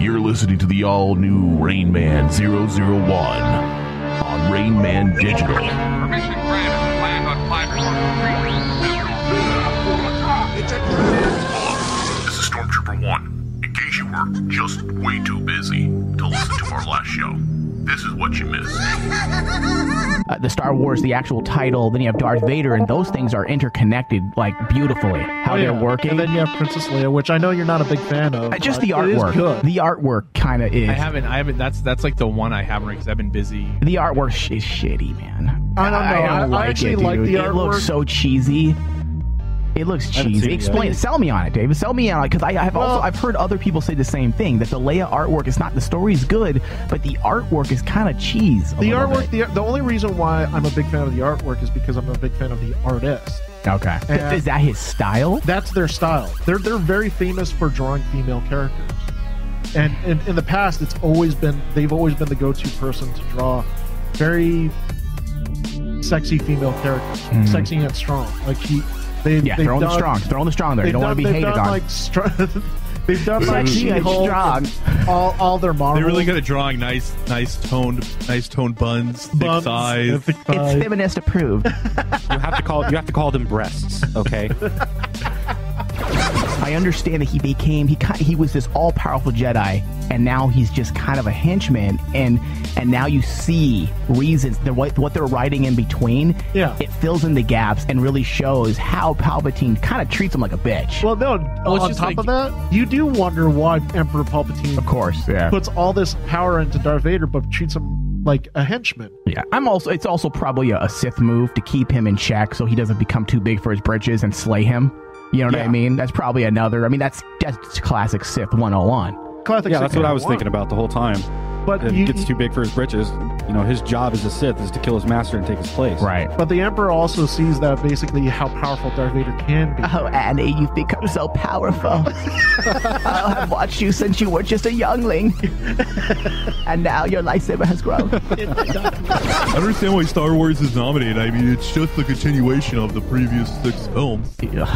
You're listening to the all-new Rain Man 001 on Rain Man Digital. Permission granted. Land on platform 3. This is Stormtrooper 1. In case you were just way too busy to listen to our last show, this is what you missed. The Star Wars, the actual title, then you have Darth Vader, and those things are interconnected, like, beautifully. How they're working. And then you have Princess Leia, which I know you're not a big fan of. Just the artwork. The artwork kind of is. I haven't. That's like the one I haven't because I've been busy. The artwork is shitty, man. I don't know. I actually like the artwork. It looks so cheesy. It looks cheesy. Explain it. Sell me on it, David. Sell me on it, because I've heard other people say the same thing, that the Leia artwork is not, the story's good, but the artwork is kind of cheese. The artwork, the only reason why I'm a big fan of the artwork is because I'm a big fan of the artist. Okay. And is that his style? That's their style. They're very famous for drawing female characters. And in the past, they've always been the go-to person to draw very sexy female characters, sexy and strong. Like throwing the strong there. You don't want to be hated on. They've done like strong. All their models. They're really good at drawing nice toned buns, thick thighs. It's feminist approved. You have to call them breasts, okay? I understand that he was this all-powerful Jedi, and now he's just kind of a henchman, and now you see reasons, what they're writing in between. Yeah. It fills in the gaps and really shows how Palpatine kind of treats him like a bitch. Well, no, on top of that, you do wonder why Emperor Palpatine, of course, puts all this power into Darth Vader, but treats him like a henchman. Yeah, it's also probably a Sith move to keep him in check so he doesn't become too big for his britches and slay him. You know what I mean? That's probably another. I mean, that's classic Sith 101. That's what I was thinking about the whole time. But if he gets too big for his britches, his job as a Sith is to kill his master and take his place. Right. But the Emperor also sees that basically how powerful Darth Vader can be. Oh, Annie, you've become so powerful. I have watched you since you were just a youngling. And now your lightsaber has grown. I understand why Star Wars is nominated. I mean, it's just a continuation of the previous 6 films. Yeah.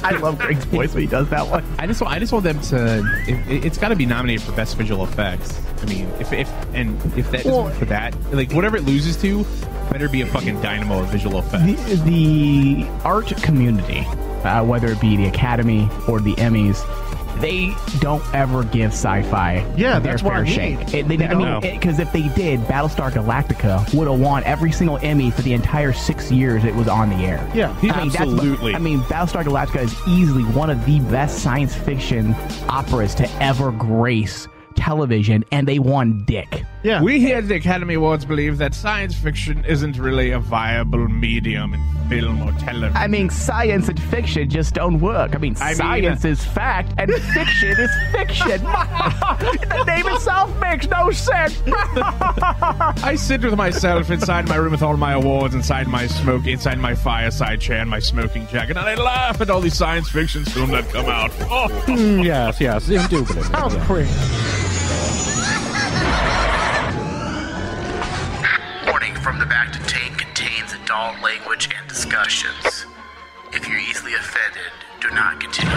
I love Greg's voice when he does that one. I just want them to. It's got to be nominated for best visual effects. I mean, if that isn't for that, like whatever it loses to, better be a fucking dynamo of visual effects. The art community, whether it be the Academy or the Emmys, they don't ever give sci-fi their fair shake. Because if they did, Battlestar Galactica would have won every single Emmy for the entire 6 years it was on the air. Yeah, absolutely. Battlestar Galactica is easily one of the best science fiction operas to ever grace television, and they won dick. Yeah. We here at the Academy Awards believe that science fiction isn't really a viable medium in film or television. I mean, science and fiction just don't work. Science is fact, and fiction is fiction. The name itself makes no sense. I sit with myself inside my room with all my awards, inside my fireside chair and my smoking jacket, and I laugh at all these science fiction films that come out. Yes, indubitably. Sounds crazy. Warning from the Bacta tank contains adult language and discussions. If you're easily offended, do not continue.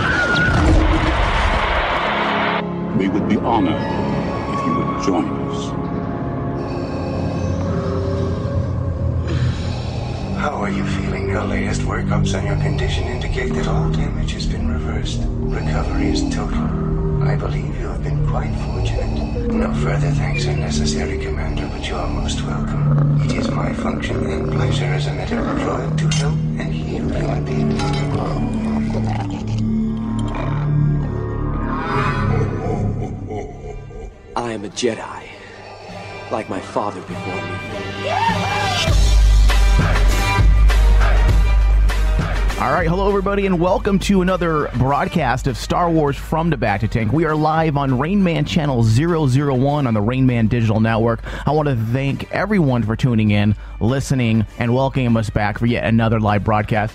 We would be honored if you would join us. How are you feeling? Your latest workups on your condition indicate that all damage has been reversed. Recovery is total. I believe you have been quite fortunate. No further thanks are necessary, Commander, but you are most welcome. It is my function and pleasure as a medical droid to help and heal human beings. I am a Jedi, like my father before me. All right, hello everybody, and welcome to another broadcast of Star Wars from the Bacta Tank. We are live on Rain Man Channel 001 on the Rain Man Digital Network. I want to thank everyone for tuning in, listening, and welcoming us back for yet another live broadcast.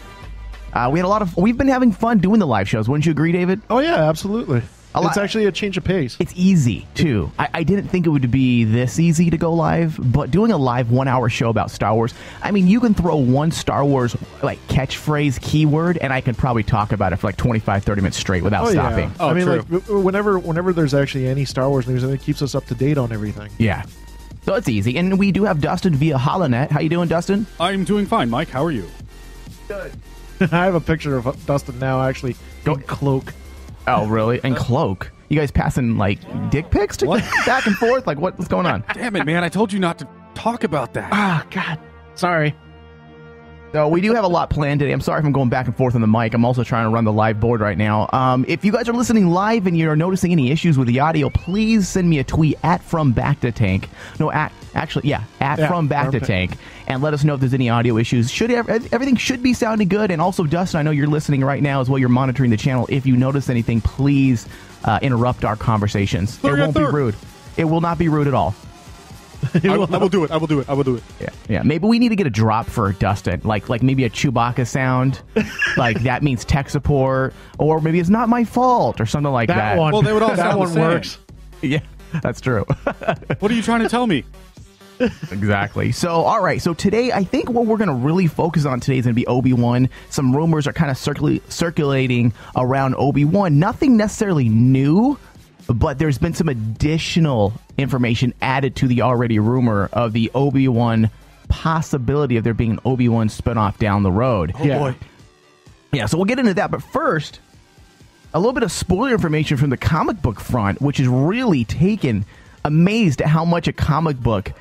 We've been having fun doing the live shows. Wouldn't you agree, David? Oh yeah, absolutely. It's actually a change of pace. It's easy, too. I didn't think it would be this easy to go live, but doing a live 1-hour show about Star Wars, I mean, you can throw one Star Wars like catchphrase keyword, and I can probably talk about it for like 25, 30 minutes straight without stopping. Yeah. I mean, like, whenever there's actually any Star Wars news, it keeps us up to date on everything. Yeah. So it's easy. And we do have Dustin via HoloNet. How you doing, Dustin? I'm doing fine, Mike. How are you? Good. I have a picture of Dustin now, actually, in cloak. Oh, really? And cloak? You guys passing, like, dick pics to back and forth? Like, what's going on? Damn it, man. I told you not to talk about that. Ah, God. Sorry. So we do have a lot planned today. I'm sorry if I'm going back and forth on the mic. I'm also trying to run the live board right now. If you guys are listening live and you're noticing any issues with the audio, please send me a tweet at From Bacta Tank. No, at From Bacta Tank, and let us know if there's any audio issues. Everything should be sounding good. And also, Dustin, I know you're listening right now as well. You're monitoring the channel. If you notice anything, please interrupt our conversations. It won't be rude. It will not be rude at all. I will do it. Yeah. Maybe we need to get a drop for Dustin, like maybe a Chewbacca sound, like that means tech support, or maybe it's not my fault or something like that. Well, they would all that one works. Yeah, that's true. What are you trying to tell me? Exactly. So, all right. So today, I think what we're going to really focus on today is going to be Obi-Wan. Some rumors are kind of circulating around Obi-Wan. Nothing necessarily new, but there's been some additional information added to the already rumor of the Obi-Wan possibility of there being an Obi-Wan spinoff down the road. Oh, boy. Yeah, so we'll get into that. But first, a little bit of spoiler information from the comic book front, which is really amazed at how much a comic book...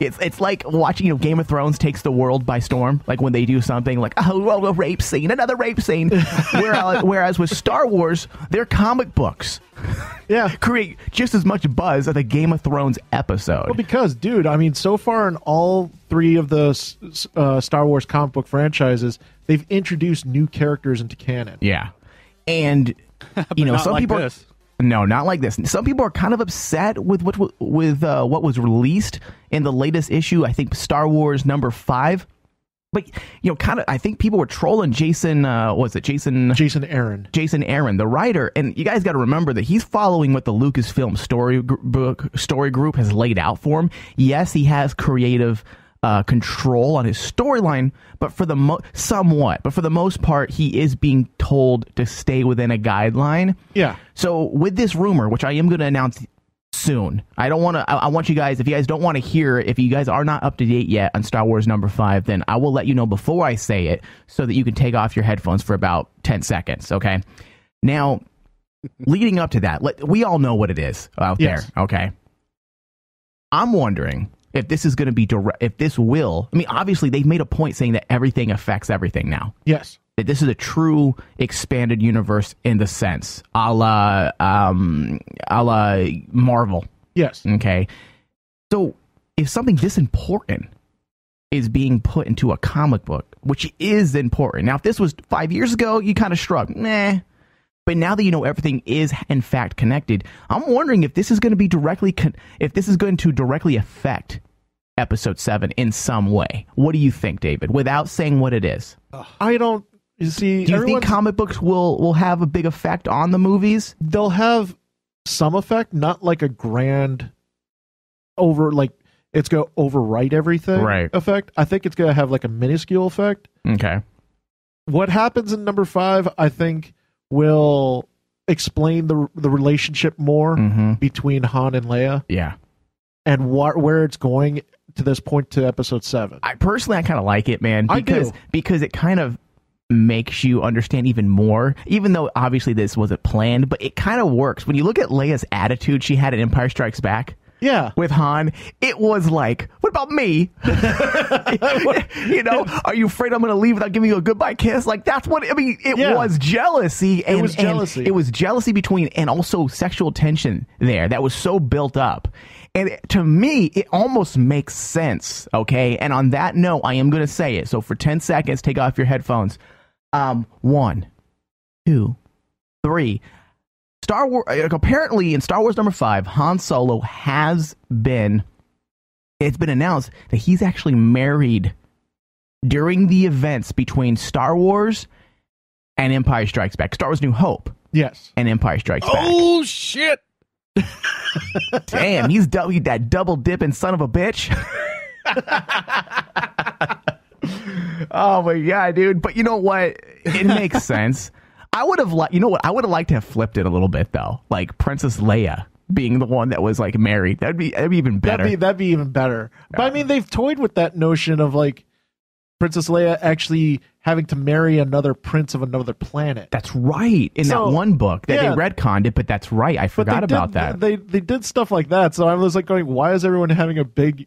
It's like watching, Game of Thrones takes the world by storm. Like when they do something like, a rape scene, another rape scene. Whereas with Star Wars, their comic books create just as much buzz as a Game of Thrones episode. Well, because, dude, I mean, so far in all three of the Star Wars comic book franchises, they've introduced new characters into canon. Yeah. And, some people... No, not like this. Some people are kind of upset with what was released in the latest issue. I think Star Wars #5. But I think people were trolling Jason. Jason Aaron. Jason Aaron, the writer, and you guys got to remember that he's following what the Lucasfilm story group has laid out for him. Yes, he has creative control on his storyline, but for the most part, he is being told to stay within a guideline. Yeah. So with this rumor, which I am going to announce soon, I want you guys, if you guys don't want to hear it, if you guys are not up to date yet on Star Wars #5, then I will let you know before I say it so that you can take off your headphones for about 10 seconds. Okay. Now, leading up to that, we all know what it is out there. Okay. I'm wondering if this is going to be obviously they've made a point saying that everything affects everything now. Yes. That this is a true expanded universe in the sense, a la Marvel. Yes. Okay. So if something this important is being put into a comic book, which is important. Now, if this was 5 years ago, you kind of shrugged. Nah. But now that everything is in fact connected, I'm wondering if this is going to be directly affect Episode 7 in some way. What do you think, David? Without saying what it is, I don't see. Do you think comic books will have a big effect on the movies? They'll have some effect, not like a grand it's going to overwrite everything effect. I think it's going to have like a minuscule effect. Okay. What happens in #5, I think, will explain the relationship more between Han and Leia. Yeah. And where it's going to this point to Episode 7. I kind of like it, man. Because it kind of makes you understand even more, even though obviously this wasn't planned, but it kind of works. When you look at Leia's attitude she had in Empire Strikes Back, yeah, with Han, it was like, what about me? Are you afraid I'm going to leave without giving you a goodbye kiss? Like, that's what, it was jealousy. And, it was jealousy between, and also sexual tension there that was so built up. And to me, it almost makes sense, okay? And on that note, I am going to say it. So for 10 seconds, take off your headphones. 1, 2, 3. Star Wars, apparently in Star Wars #5, Han Solo it's been announced that he's actually married during the events between Star Wars and Empire Strikes Back, Star Wars New Hope. Yes. And Empire Strikes Back. Oh, shit. Damn, he's that double dipping son of a bitch. Oh my god, dude! But you know what? It makes sense. I would have liked, I would have liked to have flipped it a little bit though, like Princess Leia being the one that was like married. That'd be even better. That'd be even better. But I mean, they've toyed with that notion of like Princess Leia actually having to marry another prince of another planet. That's right. In that one book that they retconned it, but that's right. I forgot about that. They did stuff like that. So I was like going, why is everyone having a big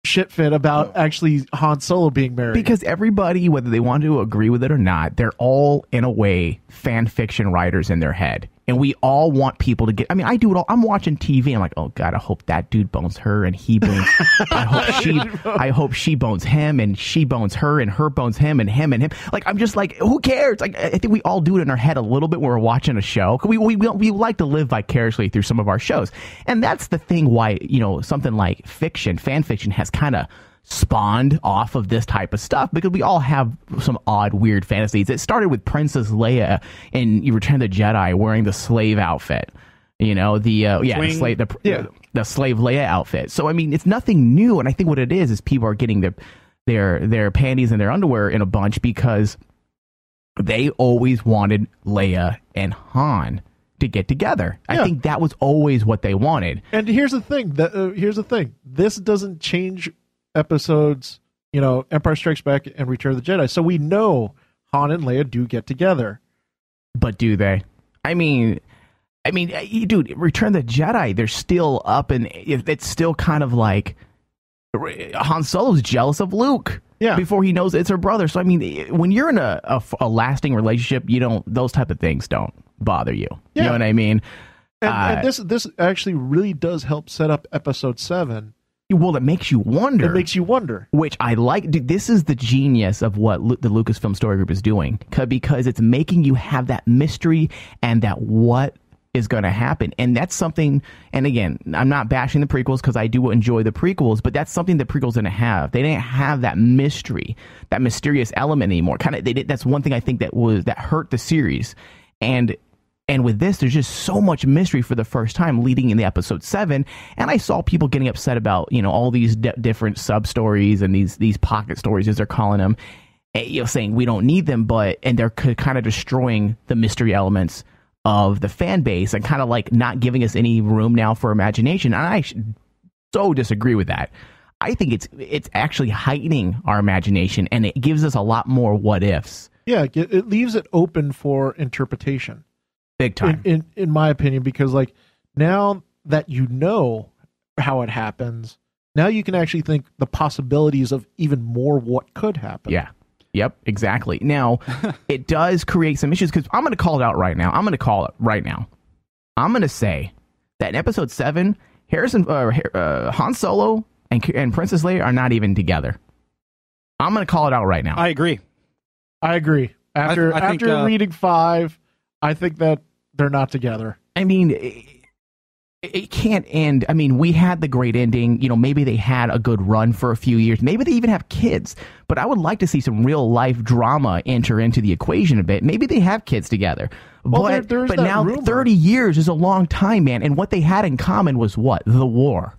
shit fit about actually Han Solo being married? Because everybody, whether they want to agree with it or not, they're all in a way fan fiction writers in their head, and we all want people to get. I mean, I do it all. I'm watching TV. I'm like, oh god, I hope that dude bones her and he bones. I hope she bones him and she bones her and her bones him and him and him. Like, I'm just like, who cares? Like, I think we all do it in our head a little bit when we're watching a show. We like to live vicariously through some of our shows, and that's the thing. Why something like fiction, fan fiction, has kind of spawned off of this type of stuff, because we all have some odd, weird fantasies. It started with Princess Leia in Return of the Jedi wearing the slave outfit, the slave Leia outfit. So I mean, it's nothing new, and I think what it is people are getting their panties and their underwear in a bunch because they always wanted Leia and Han to get together. I think that was always what they wanted. And here's the thing. This doesn't change episodes, Empire Strikes Back and Return of the Jedi. So we know Han and Leia do get together. But do they? I mean, dude, Return of the Jedi, they're still up, and it's still kind of like Han Solo's jealous of Luke. Yeah. Before he knows it's her brother. So I mean, when you're in a lasting relationship, those type of things don't bother you. Yeah. You know what I mean? And this actually really does help set up Episode 7. Well, it makes you wonder. It makes you wonder. Which I like. Dude, this is the genius of what the Lucasfilm Story Group is doing, because it's making you have that mystery and that what is going to happen. And that's something, and again, I'm not bashing the prequels because I do enjoy the prequels, but that's something the prequels didn't have. They didn't have that mystery, that mysterious element anymore. That's one thing I think that hurt the series. And with this, there's just so much mystery for the first time leading into Episode 7. And I saw people getting upset about, all these different sub-stories and these pocket stories, as they're calling them, saying we don't need them, and they're kind of destroying the mystery elements of the fan base and kind of like not giving us any room now for imagination. And I so disagree with that. I think it's actually heightening our imagination, and it gives us a lot more what ifs. Yeah, it leaves it open for interpretation. Big time. In my opinion, because like now that you know how it happens, now you can actually think the possibilities of even more what could happen. Yeah. Yep, exactly. Now, it does create some issues, because I'm going to call it out right now. I'm going to say that in Episode 7, Han Solo and Princess Leia are not even together. I'm going to call it out right now. I agree. After reading 5, I think that they're not together. I mean, it can't end. I mean, we had the great ending. Maybe they had a good run for a few years. Maybe they even have kids. But I would like to see some real life drama enter into the equation a bit. Maybe they have kids together. Well, but now rumor. 30 years is a long time, man. And what they had in common was what? The war.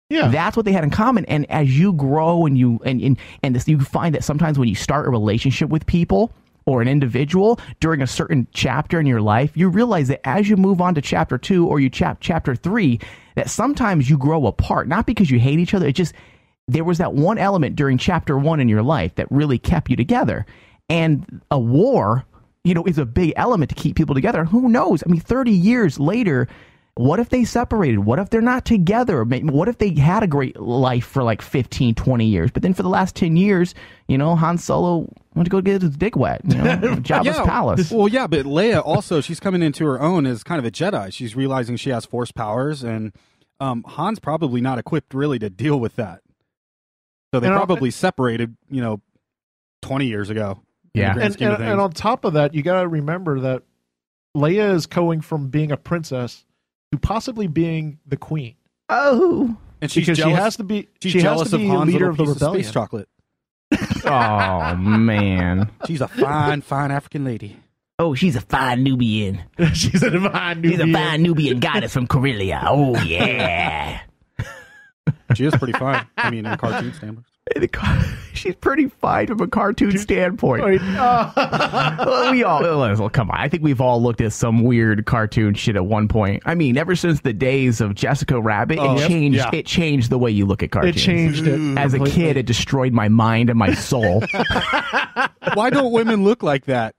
Yeah, that's what they had in common. And as you grow and you find that sometimes when you start a relationship with people or an individual during a certain chapter in your life, you realize that as you move on to chapter 2 or you chapter 3, that sometimes you grow apart, not because you hate each other. It just, there was that one element during chapter 1 in your life that really kept you together. And a war, is a big element to keep people together. Who knows? I mean, 30 years later, what if they separated? What if they're not together? What if they had a great life for like 15, 20 years? But then for the last 10 years, Han Solo went to go get his dick wet, Jabba's palace. Well, yeah, but Leia also, she's coming into her own as kind of a Jedi. She's realizing she has Force powers, and Han's probably not equipped really to deal with that. So they probably separated, 20 years ago. Yeah. And on top of that, you got to remember that Leia is going from being a princess to possibly being the queen. Oh, and she's jealous, she has to be. She's she jealous has to be of Han's leader of the piece rebellion. Space chocolate. Oh man, she's a fine African lady. Oh, she's a fine Nubian. She's a fine Nubian goddess from Corellia. Oh, yeah. She is pretty fine. I mean, in cartoon standards. She's pretty fine from a cartoon standpoint. We all come on. I think we've all looked at some weird cartoon shit at one point. I mean, ever since the days of Jessica Rabbit, it changed the way you look at cartoons. It changed it. As a kid, it destroyed my mind and my soul. Why don't women look like that?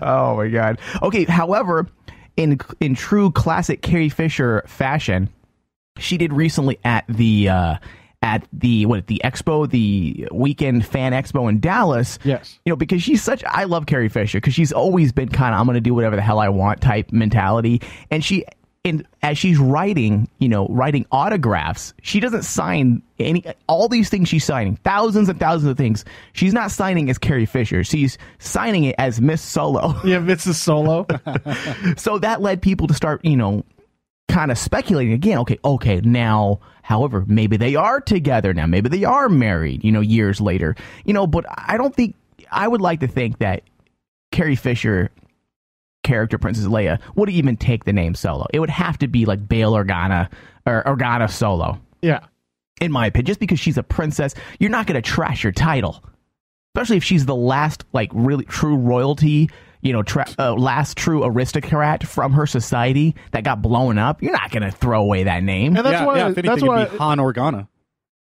Oh my god. Okay, however, in true classic Carrie Fisher fashion, she did recently at the expo, the weekend fan expo in Dallas. Yes. Because I love Carrie Fisher because she's always been kind of I'm going to do whatever the hell I want type mentality. And as she's writing autographs, she doesn't sign all these things she's signing, thousands and thousands of things. She's not signing as Carrie Fisher. She's signing it as Miss Solo. Yeah, Mrs. Solo. So that led people to start, kind of speculating again. Okay, now, however, maybe they are together now. Maybe they are married, years later. But I would like to think that Carrie Fisher character Princess Leia would even take the name Solo. It would have to be like Bail Organa or Organa Solo. Yeah. In my opinion, just because she's a princess, you're not going to trash your title. Especially if she's the last, really true royalty, last true aristocrat from her society that got blown up. You're not going to throw away that name. And that's why if anything, it'd be Han Organa.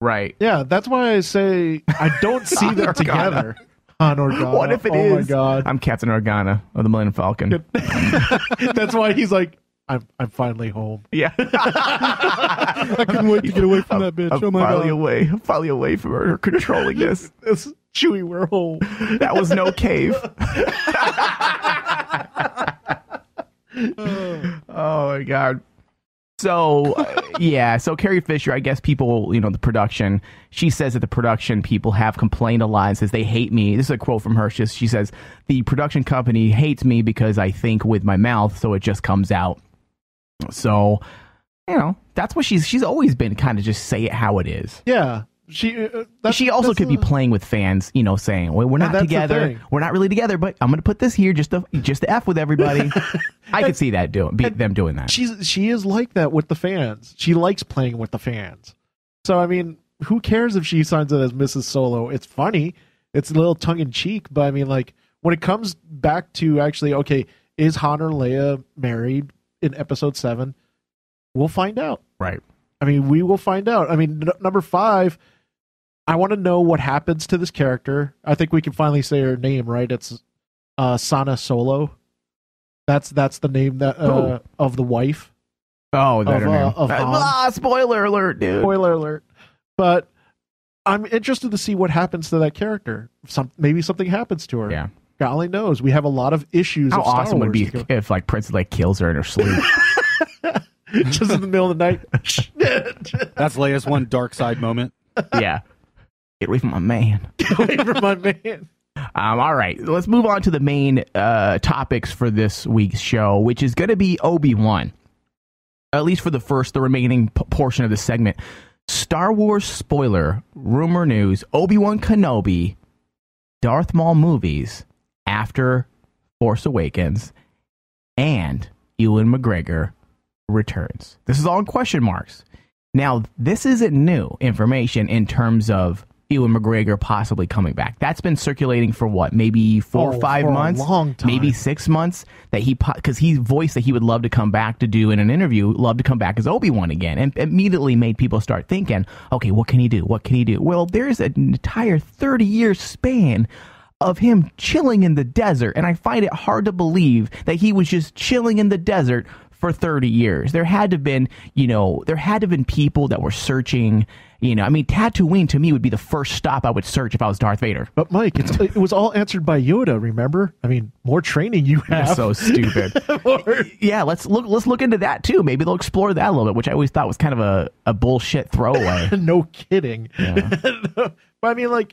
Right. Yeah, that's why I say I don't see them together. Han Organa. What if it is? Oh my god. I'm Captain Organa of the Millennium Falcon. That's why he's like, I'm finally home. Yeah. I couldn't wait to get away from that bitch. I'm finally away from her controlling this. Chewie, we're home. That was no cave. Oh my god. So so Carrie Fisher, I guess people, the production, she says that the production people have complained a lot and says they hate me. This is a quote from her. She says, the production company hates me because I think with my mouth, so it just comes out. So, that's what she's always been, kind of just say it how it is. Yeah. She also could be playing with fans, saying, well, we're not together. We're not really together, but I'm going to put this here just to F with everybody. I could see that them doing that. She is like that with the fans. She likes playing with the fans. So, I mean, who cares if she signs it as Mrs. Solo? It's funny. It's a little tongue-in-cheek, but I mean, when it comes back to actually, okay, is Han or Leia married in Episode 7? We'll find out. Right. I mean, we will find out. I mean, number 5... I want to know what happens to this character. I think we can finally say her name, right? It's Sana Solo. That's the name that of the wife. Oh, that her name. Of Han. Spoiler alert, dude. Spoiler alert. But I'm interested to see what happens to that charter. Maybe something happens to her. Yeah. God only knows. We have a lot of issues. How of Star awesome Wars would it be if Princess Leia kills her in her sleep? Just in the middle of the night. That's Leia's one dark side moment. Yeah. Get away from my man. Get away from my man. All right. Let's move on to the main topics for this week's show, which is going to be Obi-Wan. At least for the remaining portion of the segment. Star Wars spoiler, rumor news, Obi-Wan Kenobi, Darth Maul movies after Force Awakens, and Ewan McGregor returns. This is all in question marks. Now, this isn't new information in terms of Ewan McGregor possibly coming back. That's been circulating for what, maybe 4 or 5 months, a long time. Maybe 6 months. That because he voiced that he would love to come back to do in an interview, love to come back as Obi-Wan again, and immediately made people start thinking, okay, what can he do? What can he do? Well, there's an entire 30-year span of him chilling in the desert, and I find it hard to believe that he was just chilling in the desert for 30 years. There had to have been, people that were searching. Tatooine to me would be the first stop I would search if I was Darth Vader. But Mike, it was all answered by Yoda, remember? I mean, more training you have. You're so stupid. Yeah, let's look into that too. Maybe they'll explore that a little bit, which I always thought was kind of a bullshit throwaway. No kidding. Yeah. But I mean,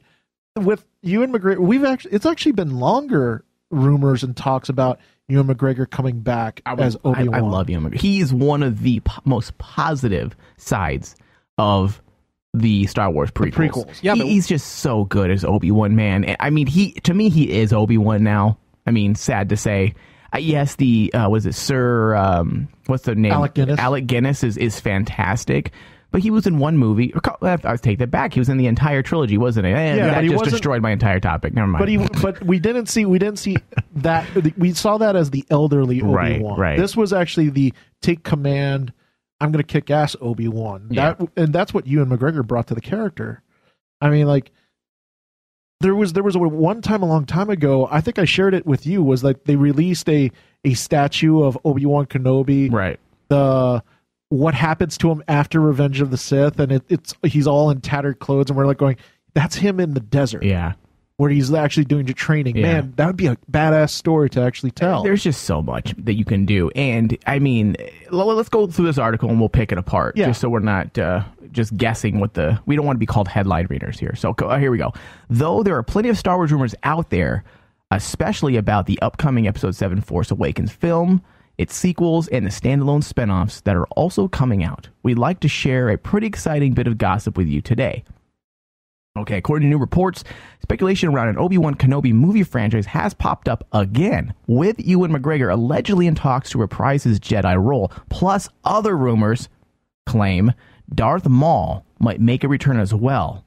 with Ewan McGregor, it's actually been longer rumors and talks about Ewan McGregor coming back as Obi-Wan. I love Ewan McGregor. He is one of the most positive sides of the Star Wars prequels. Yeah, he's just so good as Obi-Wan, man. I mean, he is Obi-Wan now. I mean, sad to say. Yes, the was it Sir? What's the name? Alec Guinness. Alec Guinness is fantastic, but he was in one movie. I take that back. He was in the entire trilogy, wasn't he? And Yeah, that but he just wasn't- destroyed my entire topic. Never mind. But we didn't see that. We saw that as the elderly Obi-Wan. Right. This was actually the take command. I'm going to kick ass Obi-Wan. Yeah. And that's what Ewan McGregor brought to the character. I mean, like, there was one time a long time ago, I think I shared it with you, was like they released a statue of Obi-Wan Kenobi. Right. What happens to him after Revenge of the Sith, and he's all in tattered clothes, and we're like going, that's him in the desert. Yeah. Where he's actually doing the training. Yeah. Man, that would be a badass story to actually tell. There's just so much that you can do. And, I mean, let's go through this article and we'll pick it apart. Yeah. Just so we're not just guessing we don't want to be called headline readers here. So here we go. Though there are plenty of Star Wars rumors out there, especially about the upcoming Episode 7 Force Awakens film, its sequels, and the standalone spinoffs that are also coming out, we'd like to share a pretty exciting bit of gossip with you today. Okay, according to new reports, speculation around an Obi-Wan Kenobi movie franchise has popped up again, with Ewan McGregor allegedly in talks to reprise his Jedi role. Plus, other rumors claim Darth Maul might make a return as well.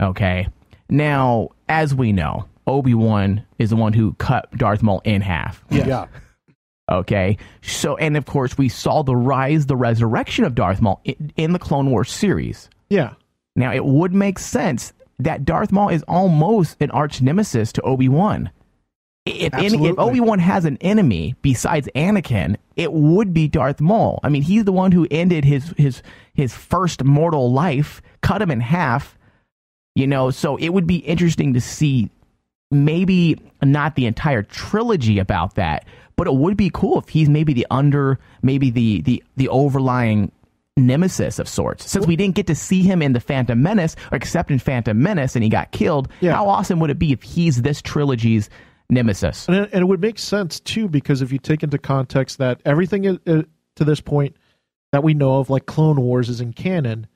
Okay, now, as we know, Obi-Wan is the one who cut Darth Maul in half. Yeah. Okay, so, and of course, we saw the resurrection of Darth Maul in the Clone Wars series. Yeah. Now, it would make sense that Darth Maul is almost an arch nemesis to Obi-Wan. If Obi-Wan has an enemy besides Anakin, it would be Darth Maul. I mean, he's the one who ended his first mortal life, cut him in half, so it would be interesting to see maybe not the entire trilogy about that, but it would be cool if he's maybe the overlying nemesis of sorts. Since we didn't get to see him in the Phantom Menace, or except in Phantom Menace, and he got killed, how awesome would it be if he's this trilogy's nemesis? And it would make sense, too, because if you take into context that everything to this point that we know of, like Clone Wars, is in canon,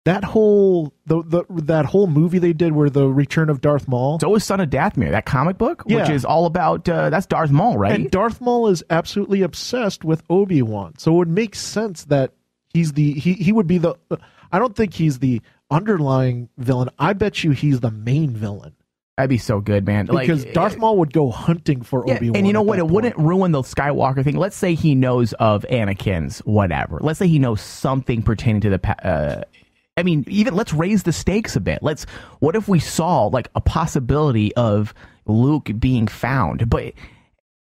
that whole movie they did where the Return of Darth Maul. So is Son of Dathomir, that comic book, which is all about, that's Darth Maul, right? And Darth Maul is absolutely obsessed with Obi-Wan. So it would make sense that he would be the, I don't think he's the underlying villain. I bet you he's the main villain. That'd be so good, man. Because Darth Maul would go hunting for Obi-Wan. And you know what? It wouldn't ruin the Skywalker thing. Let's say he knows of Anakin's whatever. Let's say he knows something pertaining to the... even let's raise the stakes a bit. What if we saw like a possibility of Luke being found? But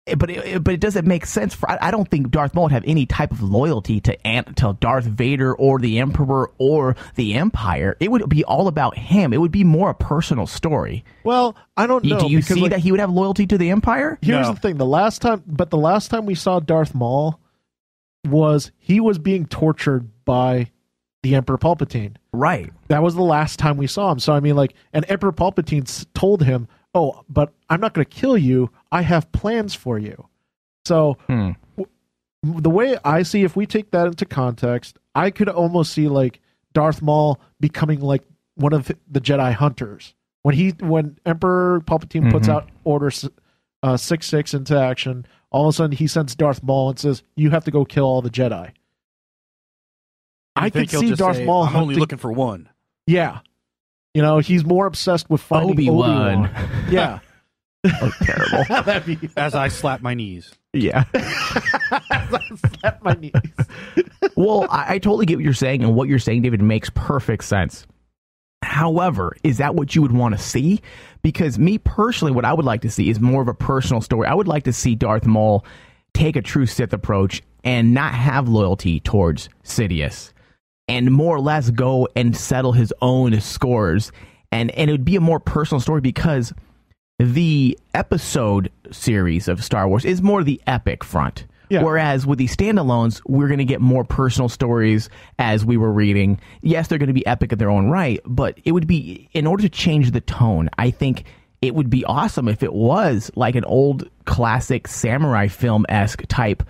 it doesn't make sense. I don't think Darth Maul would have any type of loyalty to Darth Vader or the Emperor or the Empire. It would be all about him. It would be more a personal story. Well, I don't know. Do you see that he would have loyalty to the Empire? Here's the thing. The last time we saw Darth Maul he was being tortured by the Emperor Palpatine. Right. That was the last time we saw him. So, I mean, and Emperor Palpatine told him, oh, but I'm not going to kill you. I have plans for you. So the way I see, if we take that into context, I could almost see like Darth Maul becoming like one of the Jedi hunters. When Emperor Palpatine puts out Order 66 into action, all of a sudden he sends Darth Maul and says, you have to go kill all the Jedi. I could see Darth Maul I'm only looking for one. Yeah. He's more obsessed with finding Obi-Wan. Yeah. Oh, terrible. As I slap my knees. Yeah. As I slap my knees. Well, I totally get what you're saying, and what you're saying, David, makes perfect sense. However, is that what you would want to see? Because me personally, what I would like to see is more of a personal story. I would like to see Darth Maul take a true Sith approach and not have loyalty towards Sidious, and more or less go and settle his own scores. And it would be a more personal story, because the episode series of Star Wars is more the epic front. Yeah. Whereas with the standalones, we're going to get more personal stories as we were reading. Yes, they're going to be epic in their own right, but it would be, in order to change the tone, I think it would be awesome if it was like an old classic samurai film-esque type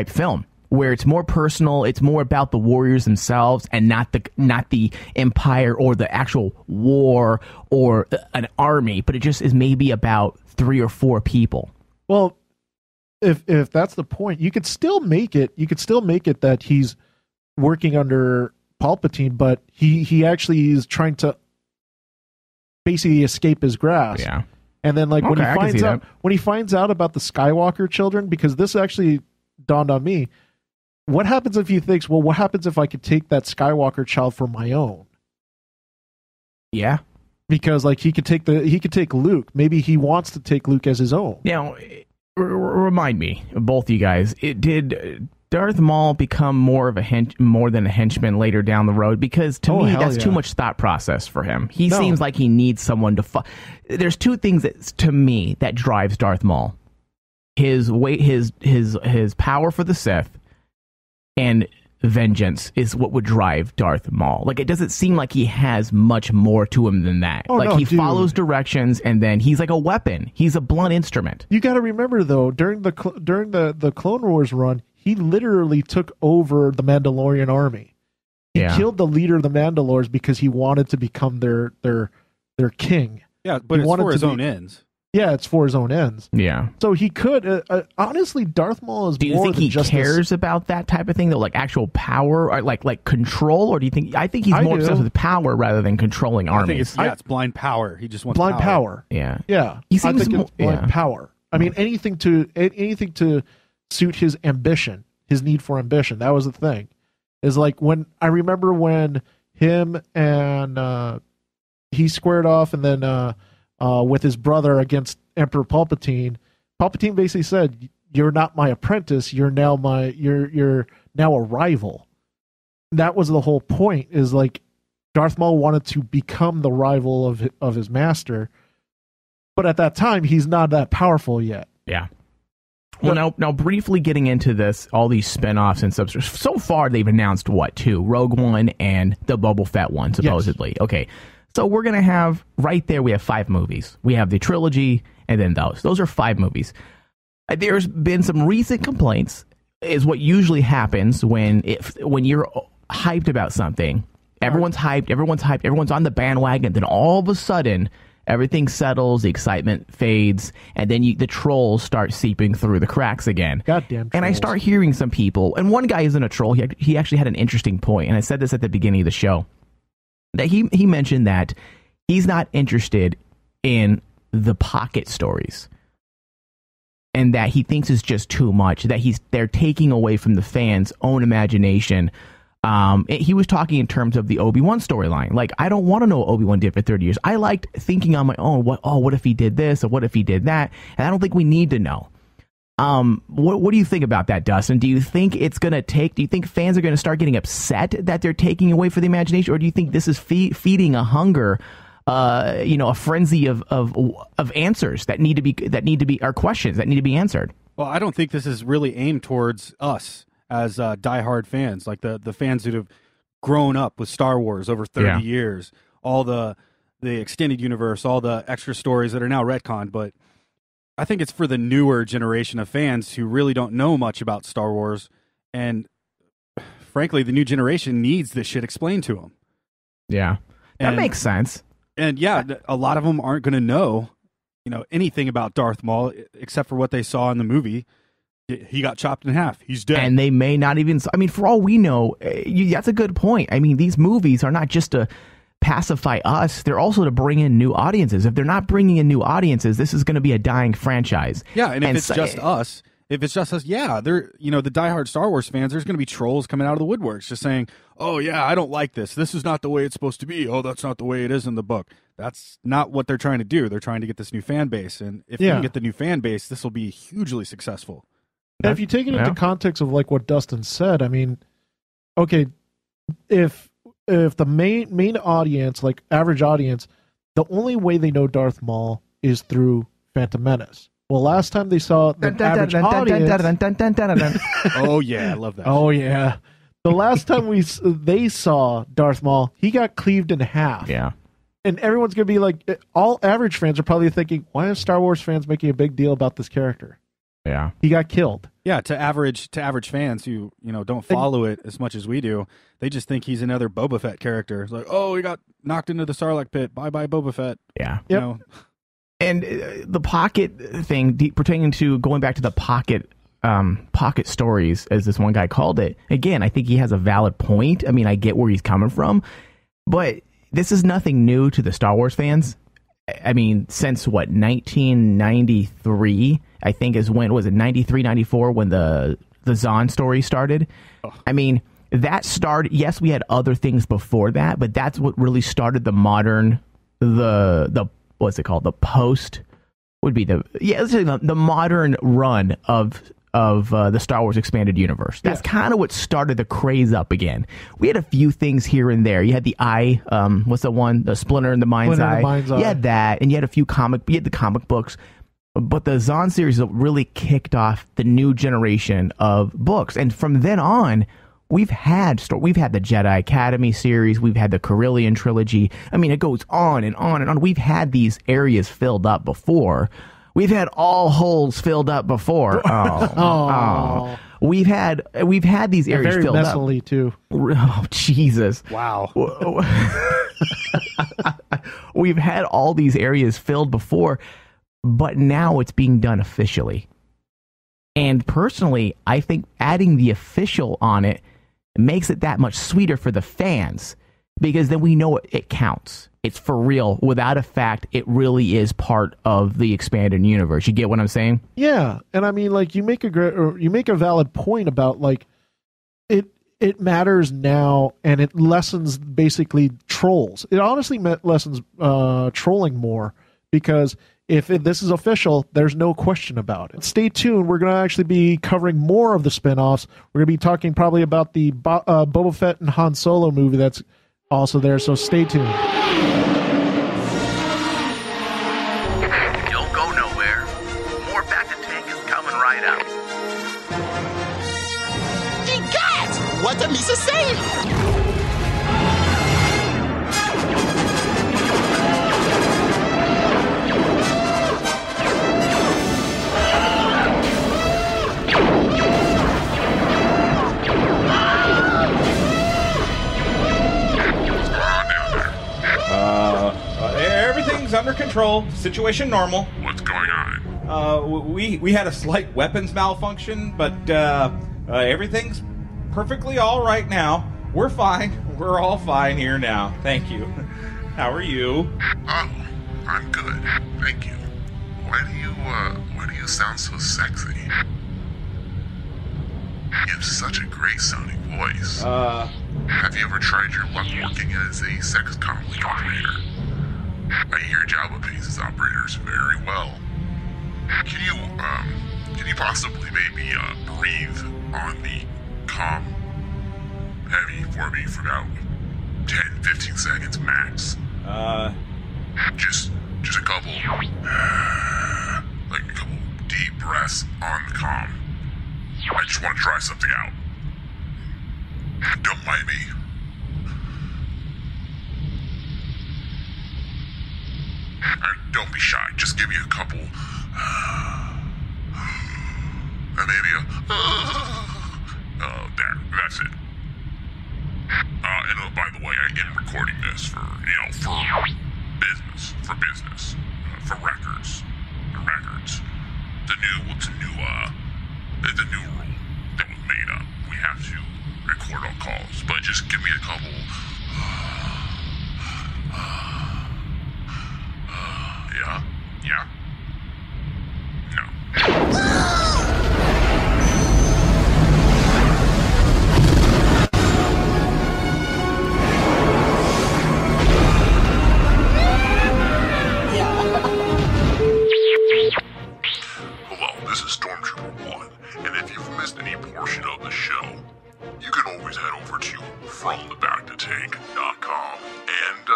film, where it's more personal, it's more about the warriors themselves and not the empire or the actual war or an army, but it just is maybe about 3 or 4 people. Well, if that's the point, you could still make it. You could still make it that he's working under Palpatine, but he actually is trying to basically escape his grasp. Yeah. And then, like, when he finds out about the Skywalker children, because this actually dawned on me, what happens if he thinks, well, what happens if I could take that Skywalker child for my own? Yeah. Because, like, he could take Luke. Maybe he wants to take Luke as his own. Now, remind me, both you guys, did Darth Maul become more than a henchman later down the road? Because to me, that's too much thought process for him. He seems like he needs someone to. There's 2 things that, to me, that drives Darth Maul: his power for the Sith, and vengeance is what would drive Darth Maul. Like, it doesn't seem like he has much more to him than that. He follows directions, and then he's like a weapon. He's a blunt instrument. You got to remember, though, during the Clone Wars run, he literally took over the Mandalorian army. He killed the leader of the Mandalores because he wanted to become their king. Yeah, but it's for his own ends. Yeah, it's for his own ends. Yeah. So he could honestly, Darth Maul is. Do you more think than he just cares about that type of thing, though, like actual power, or like control, or do you think? I think he's more obsessed with power rather than controlling armies. I think it's blind power. He just wants blind power. Yeah, yeah. He seems I think it's blind power. I mean, anything to suit his ambition, his need for ambition. That was the thing. Is like when I remember when him and he squared off, and then. With his brother against Emperor Palpatine. Palpatine basically said, "You're not my apprentice. You're now you're now a rival." That was the whole point. Is like Darth Maul wanted to become the rival of his master, but at that time he's not that powerful yet. Yeah. Well, now briefly getting into this, all these spinoffs and stuff. So far, they've announced 2: Rogue One and the Boba Fett one, supposedly. Yes. Okay. So we're going to have, right there, we have 5 movies. We have the trilogy, and then those. Those are 5 movies. There's been some recent complaints, is what usually happens when you're hyped about something. Everyone's hyped, everyone's on the bandwagon, then all of a sudden, everything settles, the excitement fades, and then the trolls start seeping through the cracks again. Goddamn trolls. And I start hearing some people, and one guy isn't a troll, he actually had an interesting point, and I said this at the beginning of the show. That he mentioned that he's not interested in the pocket stories, and that he thinks it's just too much. That they're taking away from the fans' own imagination. He was talking in terms of the Obi-Wan storyline. Like, I don't want to know what Obi-Wan did for 30 years. I liked thinking on my own. What if he did this, or what if he did that? And I don't think we need to know. What do you think about that, Dustin? Do you think it's going to take? Do you think fans are going to start getting upset that they're taking away from the imagination, or do you think this is feeding a hunger, a frenzy of answers that need to be, or questions that need to be answered? Well, I don't think this is really aimed towards us as diehard fans, like the fans that have grown up with Star Wars over 30 years, all the extended universe, all the extra stories that are now retconned, but. I think it's for the newer generation of fans who really don't know much about Star Wars, and frankly, the new generation needs this shit explained to them. Yeah, that makes sense. And yeah, a lot of them aren't going to know, anything about Darth Maul except for what they saw in the movie. He got chopped in half. He's dead. And they may not even. I mean, for all we know, that's a good point. I mean, these movies are not just to pacify us, they're also to bring in new audiences. If they're not bringing in new audiences, this is going to be a dying franchise. Yeah, and if it's just us, yeah, they're the diehard Star Wars fans, there's going to be trolls coming out of the woodworks just saying, "Oh yeah, I don't like this. This is not the way it's supposed to be. Oh, that's not the way it is in the book." That's not what they're trying to do. They're trying to get this new fan base, and if they can get the new fan base, this will be hugely successful. And if you take it into context of like what Dustin said, I mean, okay, if the main audience, like average audience, the only way they know Darth Maul is through Phantom Menace. Well, last time they saw the average audience... Oh, yeah, I love that. Oh, yeah. The last time they saw Darth Maul, he got cleaved in half. Yeah. And everyone's going to be like... All average fans are probably thinking, why are Star Wars fans making a big deal about this character? Yeah. He got killed. Yeah, to average fans who, don't follow it as much as we do, they just think he's another Boba Fett character. It's like, oh, he got knocked into the Sarlacc pit. Bye-bye, Boba Fett. Yeah. Yep. And the pocket thing pertaining to going back to the pocket stories, as this one guy called it. Again, I think he has a valid point. I mean, I get where he's coming from, but this is nothing new to the Star Wars fans. I mean, since what, 1993, I think is when, was it 93, 94 when the Zahn story started? Oh. I mean, that started, yes, we had other things before that, but that's what really started the modern, the what's it called? The post would be let's say the modern run of the Star Wars expanded universe. That's kind of what started the craze up again. We had a few things here and there. You had the eye, what's the one? The Splinter in the Mind's Eye. You had that, and you had a few you had the comic books. But the Zahn series really kicked off the new generation of books. And from then on, we've had the Jedi Academy series. We've had the Carillion trilogy. I mean, it goes on and on and on. We've had these areas filled up before. We've had all holes filled up before. Oh. We've had these areas filled up. Very messily, too. Oh, Jesus. Wow. We've had all these areas filled before, but now it's being done officially. And personally, I think adding the official on it makes it that much sweeter for the fans, because then we know it counts. It's for real. Without a fact, it really is part of the expanded universe. You get what I'm saying? Yeah, and I mean, like, you make a valid point about, like, it matters now, and it lessens basically trolls. It honestly lessens trolling more, because if this is official, there's no question about it. Stay tuned. We're going to actually be covering more of the spinoffs. We're going to be talking probably about the Boba Fett and Han Solo movie that's also there, so stay tuned. Don't go nowhere. More Bacta Tank is coming right up. Igat! What the Misa say? Everything's under control. Situation normal. What's going on? We had a slight weapons malfunction, but everything's perfectly all right now. We're fine. We're all fine here now. Thank you. How are you? Oh, I'm good. Thank you. Why do you sound so sexy? You have such a great sounding voice. Have you ever tried your luck working as a sex comlink operator? I hear Jabba pays his operators very well. Can you possibly maybe breathe on the comm heavy for me for about 10-15 seconds max? Just a couple, like a couple deep breaths on the comm. I just want to try something out. Don't mind me. Don't be shy. Just give me a couple. And maybe there. That's it. And by the way, I am recording this for business. For business. For records. It's a new rule that was made up. We have to record all calls, but just give me a couple. Yeah. No. Hello, this is Stormtrooper 1, and if you've missed any portion of the show, you can always head over to FromTheBactaTank.com and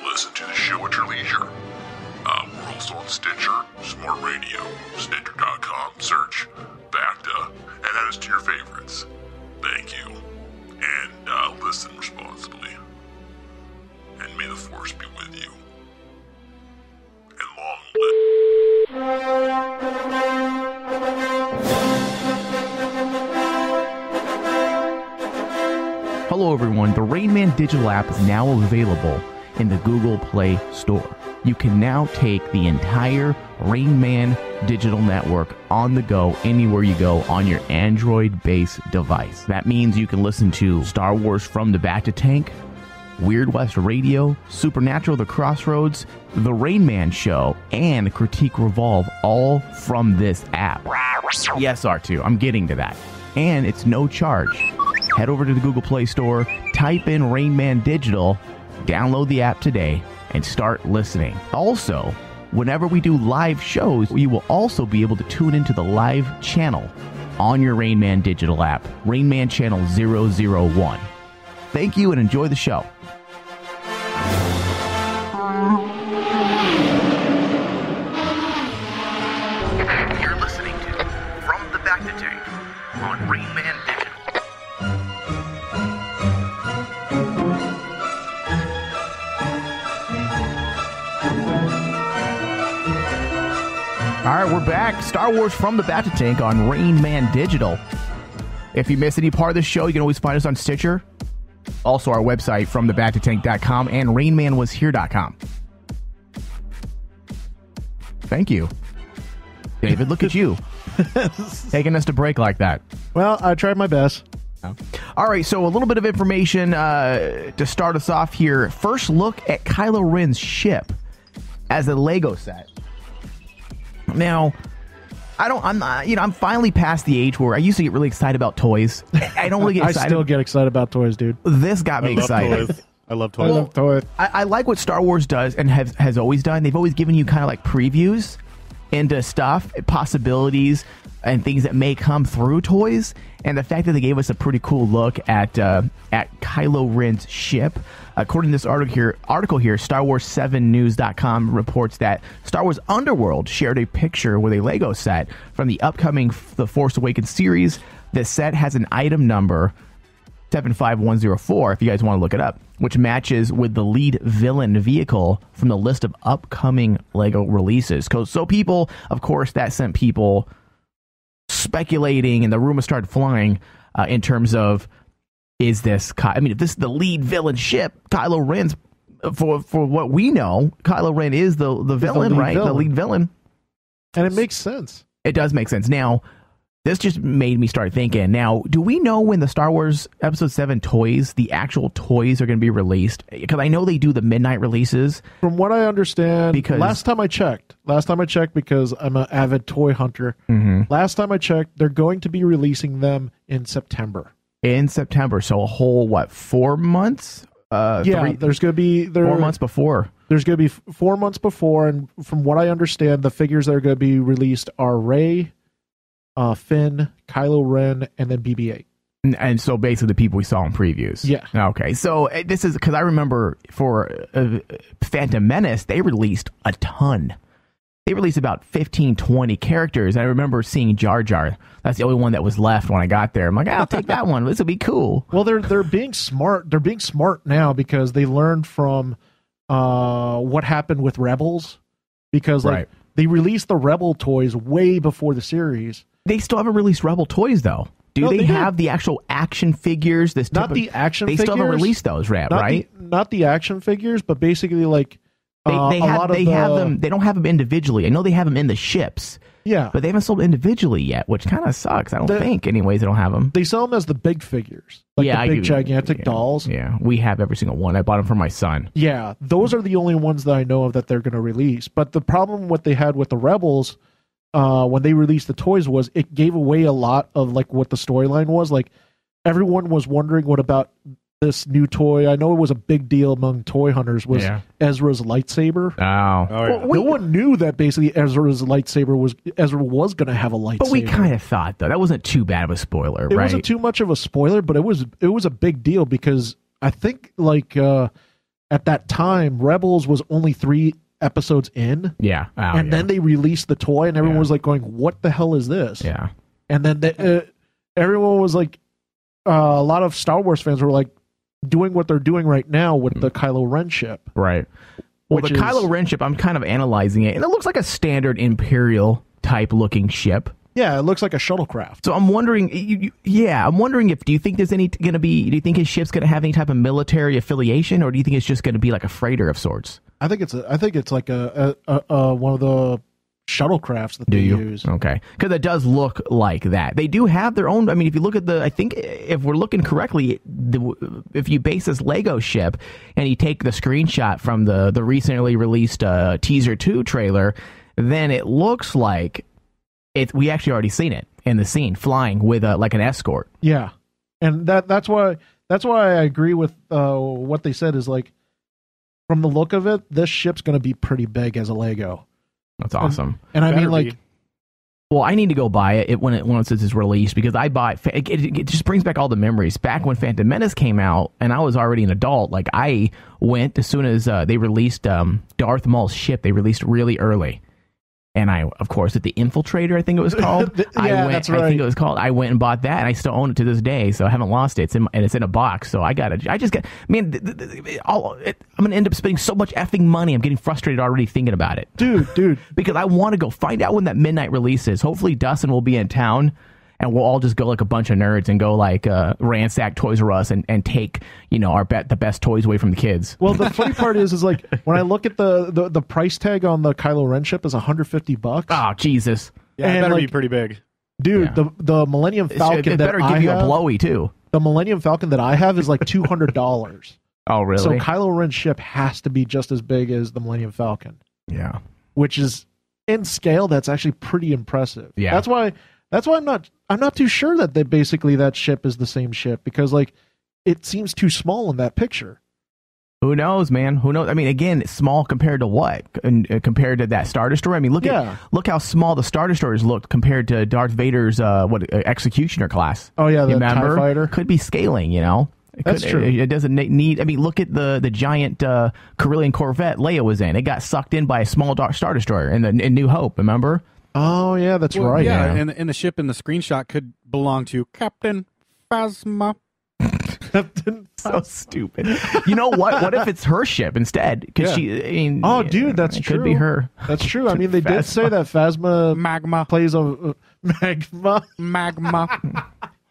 listen to the show at your leisure. We're also on Stitcher, Smart Radio, Stitcher.com, search Bacta, and add us to your favorites. Thank you, and listen responsibly. And may the Force be with you. And long Hello everyone, the Rain Man digital app is now available in the Google Play Store. you can now take the entire Rain Man digital network on the go, anywhere you go, on your Android-based device. That means you can listen to Star Wars From the Bacta Tank, Weird West Radio, Supernatural The Crossroads, The Rain Man Show, and Critique Revolve, all from this app. Yes, R2, I'm getting to that. And it's no charge. Head over to the Google Play Store, type in Rain Man Digital, download the app today, and start listening. Also, whenever we do live shows, you will also be able to tune into the live channel on your Rain Man Digital app, Rain Man Channel 001. Thank you and enjoy the show. You're listening to From the Bacta Tank on Rain Man Digital. All right, we're back. Star Wars From the Bacta Tank on Rain Man Digital. If you miss any part of the show, you can always find us on Stitcher. Also, our website, FromTheBactaTank.com and RainManWasHere.com. Thank you. David, look at you. Taking us to break like that. Well, I tried my best. All right, so a little bit of information to start us off here. First look at Kylo Ren's ship as a Lego set. Now, I'm finally past the age where I used to get really excited about toys. I don't really get excited. I still get excited about toys, dude. This got me excited. Toys. I love toys. I love toys. I like what Star Wars does and has always done. They've always given you kind of like previews into stuff, possibilities, and things that may come through toys. And the fact that they gave us a pretty cool look at Kylo Ren's ship. According to this article here, StarWars7News.com reports that Star Wars Underworld shared a picture with a Lego set from the upcoming The Force Awakens series. The set has an item number 75104, if you guys want to look it up, which matches with the lead villain vehicle from the list of upcoming Lego releases. So people, of course, that sent people speculating, and the rumors started flying in terms of, is this if this is the lead villain ship, Kylo Ren's, for what we know, Kylo Ren is the villain, right? The lead villain. And it makes sense. It does make sense. Now, this just made me start thinking. Now, do we know when the Star Wars Episode 7 toys, the actual toys, are going to be released? Because I know they do the midnight releases. From what I understand, last time I checked, because I'm an avid toy hunter, last time I checked, they're going to be releasing them in September. In September, so a whole, 4 months? There's going to be... 4 months before. There's going to be 4 months before, and from what I understand, the figures that are going to be released are Rey, Finn, Kylo Ren, and then BB-8. And so basically the people we saw in previews. Yeah. Okay, so this is because I remember for Phantom Menace, they released a ton. They released about 15, 20 characters. I remember seeing Jar Jar. That's the only one that was left when I got there. I'm like, I'll take that one. This will be cool. Well, they're being smart. They're being smart now because they learned from what happened with Rebels. Because they released the Rebel toys way before the series. They still haven't released Rebel toys, though. They have the actual action figures? Not the action figures. They still haven't released those, right? Not the action figures, but basically they have them. They don't have them individually. I know they have them in the ships. Yeah, but they haven't sold individually yet, which kind of sucks. I don't think, anyways, they don't have them. They sell them as the big figures, the big gigantic dolls. Yeah, we have every single one. I bought them for my son. Yeah, those are the only ones that I know of that they're going to release. But the problem what they had with the Rebels, when they released the toys, was it gave away a lot of what the storyline was. Everyone was wondering what about this new toy. I know it was a big deal among toy hunters, was Ezra's lightsaber. Oh, no one knew that basically Ezra was going to have a lightsaber. But we kind of thought, though, that wasn't too bad of a spoiler, right? It wasn't too much of a spoiler, but it was a big deal because I think at that time Rebels was only 3 episodes in. Yeah. Then they released the toy and everyone was going, what the hell is this? Yeah. And then everyone was a lot of Star Wars fans were doing what they're doing right now with the Kylo Ren ship. Right. Well, the Kylo Ren ship, I'm kind of analyzing it, and it looks like a standard Imperial type looking ship. Yeah, it looks like a shuttlecraft. So I'm wondering, do you think there's do you think his ship's going to have any type of military affiliation, or do you think it's just going to be like a freighter of sorts? I think it's like a one of the shuttlecrafts that they use. Okay, because it does look like that. They do have their own. I mean, if you look at I think if we're looking correctly, if you base this Lego ship and you take the screenshot from the recently released teaser 2 trailer, then it looks like we actually already seen it in the scene flying with like an escort. Yeah, and that's why I agree with what they said is like, from the look of it, this ship's going to be pretty big as a Lego. That's awesome. And I mean, like, well, I need to go buy it once it's released, because I bought it just brings back all the memories. Back when Phantom Menace came out, and I was already an adult, like I went as soon as they released Darth Maul's ship. They released really early. And I, of course, at the Infiltrator, I think it was called. That's right. I think it was called. I went and bought that, and I still own it to this day, so I haven't lost it. It's in a box, so I'm gonna end up spending so much effing money. I'm getting frustrated already thinking about it, dude. Because I want to go find out when that midnight release is. Hopefully, Dustin will be in town, and we'll all just go like a bunch of nerds and go like ransack Toys R Us and take the best toys away from the kids. Well, the funny part is like when I look at the price tag on the Kylo Ren ship is $150. Oh Jesus! Yeah, it better be pretty big, dude. Yeah. The Millennium Falcon it better give you a blowy too. The Millennium Falcon that I have is like $200. Oh really? So Kylo Ren's ship has to be just as big as the Millennium Falcon. Yeah, which is in scale. That's actually pretty impressive. Yeah, that's why I'm not too sure that that ship is the same ship, because like it seems too small in that picture. Who knows, man? Who knows? I mean, again, small compared to what? Compared to that Star Destroyer? I mean, look how small the Star Destroyers looked compared to Darth Vader's Executioner class. Oh yeah, the TIE Fighter could be scaling. That's true. It doesn't need. I mean, look at the giant Corellian Corvette Leia was in. It got sucked in by a small Star Destroyer in New Hope. Remember? Oh yeah, that's right. Yeah, and the ship in the screenshot could belong to Captain Phasma. So stupid. You know what? What if it's her ship instead? Because dude, that's true. Could be her. That's true. I mean, they did say that Phasma Magma plays a Magma.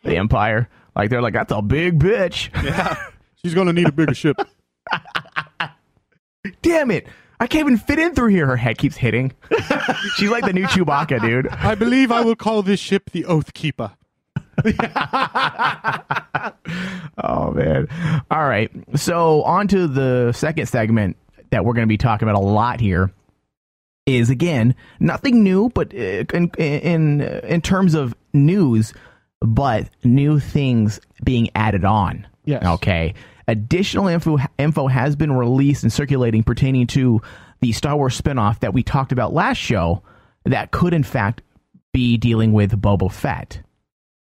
The Empire. Like they're like, that's a big bitch. Yeah, she's gonna need a bigger ship. Damn it! I can't even fit in through here. Her head keeps hitting. She's like the new Chewbacca, dude. I believe I will call this ship the Oath Keeper. Oh, man. All right. So on to the second segment that we're going to be talking about a lot here is, again, nothing new, but in terms of news, but new things being added on. Yes. Okay. Additional info has been released and circulating pertaining to the Star Wars spinoff that we talked about last show that could, in fact, be dealing with Boba Fett.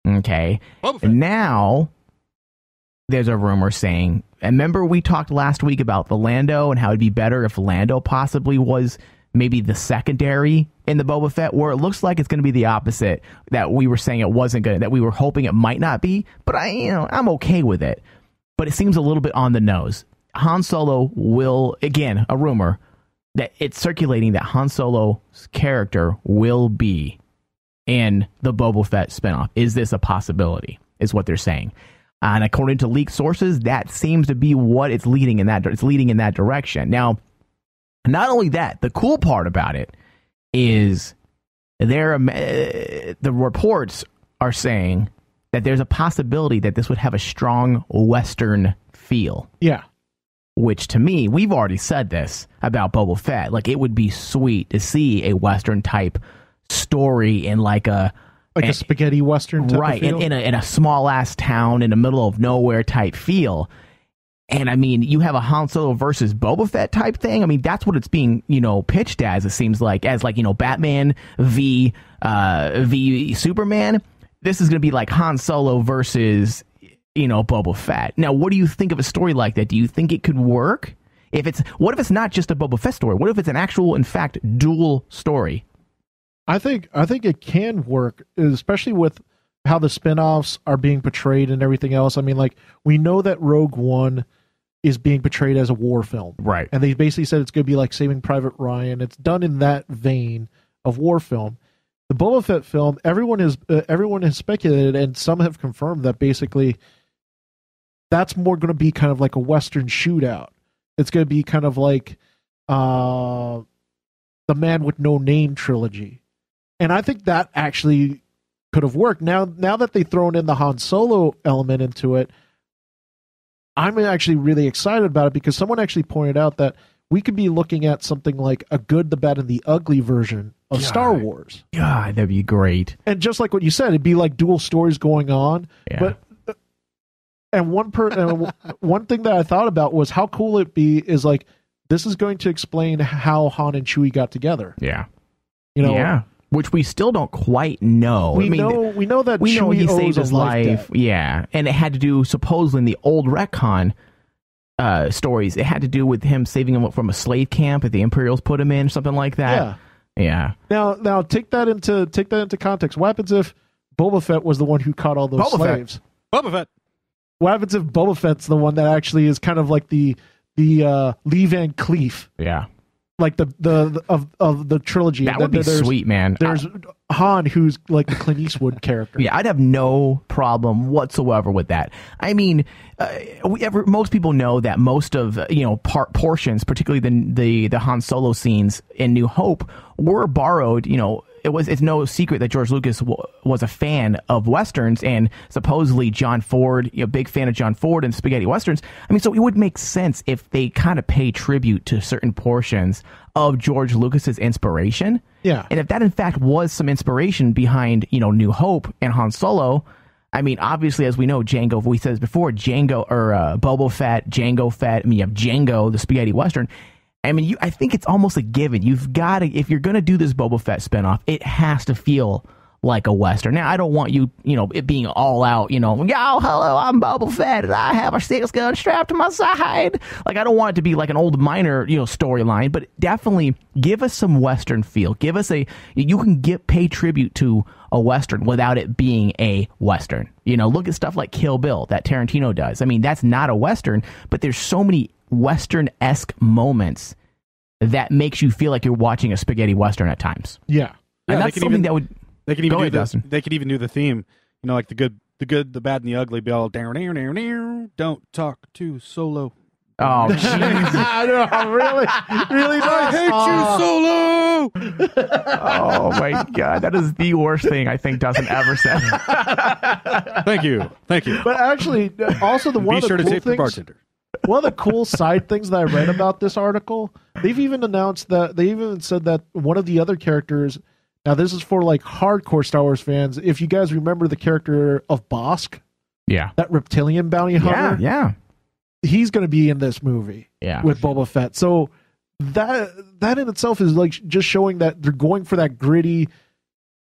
Okay. Boba Fett. Now, there's a rumor saying, and remember we talked last week about the Lando and how it'd be better if Lando possibly was maybe the secondary in the Boba Fett, where it looks like it's going to be the opposite, that we were saying it wasn't going to, that we were hoping it might not be, but I'm okay with it. But it seems a little bit on the nose. Han Solo will, again, a rumor that it's circulating that Han Solo's character will be in the Boba Fett spinoff. Is this a possibility? Is what they're saying. And according to leaked sources, that seems to be what it's leading in that. It's leading in that direction. Now, not only that, the cool part about it is the reports are saying that there's a possibility that this would have a strong Western feel. Yeah. Which, to me, we've already said this about Boba Fett. Like, it would be sweet to see a Western type story in like a spaghetti Western type right, of feel? in a small ass town in the middle of nowhere type feel. And I mean, you have a Han Solo versus Boba Fett type thing. I mean, that's what it's being, pitched as. It seems like Batman v Superman. This is going to be like Han Solo versus, Boba Fett. Now, what do you think of a story like that? Do you think it could work? What if it's not just a Boba Fett story? What if it's an actual, in fact, dual story? I think it can work, especially with how the spinoffs are being portrayed and everything else. I mean, like, we know that Rogue One is being portrayed as a war film. Right. And they basically said it's going to be like Saving Private Ryan. It's done in that vein of war film. The Boba Fett film, everyone has speculated, and some have confirmed that basically that's more going to be kind of like a Western shootout. It's going to be kind of like the Man with No Name trilogy. And I think that actually could have worked. Now that they've thrown in the Han Solo element into it, I'm actually really excited about it because someone actually pointed out that we could be looking at something like a Good, the Bad, and the Ugly version of Star Wars. God, that'd be great. And just like what you said, it'd be like dual stories going on. Yeah. But and one thing that I thought about was how cool it'd be is like this is going to explain how Han and Chewie got together. Yeah. Yeah. Which we still don't quite know. We know that Chewie he owes saved his life. debt. Yeah, and it had to do supposedly in the old retcon stories. It had to do with him saving him from a slave camp that the Imperials put him in, something like that. Yeah. Now take that into context. What happens if Boba Fett was the one who caught all those slaves? Boba Fett. What happens if Boba Fett's the one that actually is kind of like the Lee Van Cleef? Yeah. Like of the trilogy. That would be sweet, man. There's Han, who's like the Clint Eastwood character. Yeah, I'd have no problem whatsoever with that. I mean, most people know that most of portions, particularly the Han Solo scenes in New Hope, were borrowed. It's no secret that George Lucas was a fan of Westerns, and supposedly John Ford, big fan of John Ford and spaghetti Westerns. I mean, so it would make sense if they kind of pay tribute to certain portions of George Lucas's inspiration. Yeah. And if that in fact was some inspiration behind, New Hope and Han Solo, I mean, obviously, as we know, Django, we said this before, Boba Fett, Django Fett. I mean, you have Django, the spaghetti Western. I mean, I think it's almost a given. You've got to, if you're going to do this Boba Fett spinoff, it has to feel like a Western. Now, I don't want it being all out, yo, hello, I'm Boba Fett, and I have a 6-gun strapped to my side. Like, I don't want it to be like an old miner, storyline, but definitely give us some Western feel. Give us you can pay tribute to a Western without it being a Western. Look at stuff like Kill Bill that Tarantino does. I mean, that's not a Western, but there's so many Western-esque moments that makes you feel like you're watching a spaghetti Western at times. Yeah. And that's something that would... They could even they could even do the theme, like the good, the bad, and the ugly. Be all down, don't talk to Solo. Oh, jeez. I know, really I hate you, Solo. Oh my God, that is the worst thing I think Dustin ever said. Thank you. But actually, also the one be of sure the to cool tip the bartender. One of the cool side things that I read about this article, they've even announced that they even said that one of the other characters. Now, this is for like hardcore Star Wars fans. If you guys remember the character of Bosk, that reptilian bounty hunter, yeah, he's going to be in this movie, with Boba Fett. So that in itself is like just showing that they're going for that gritty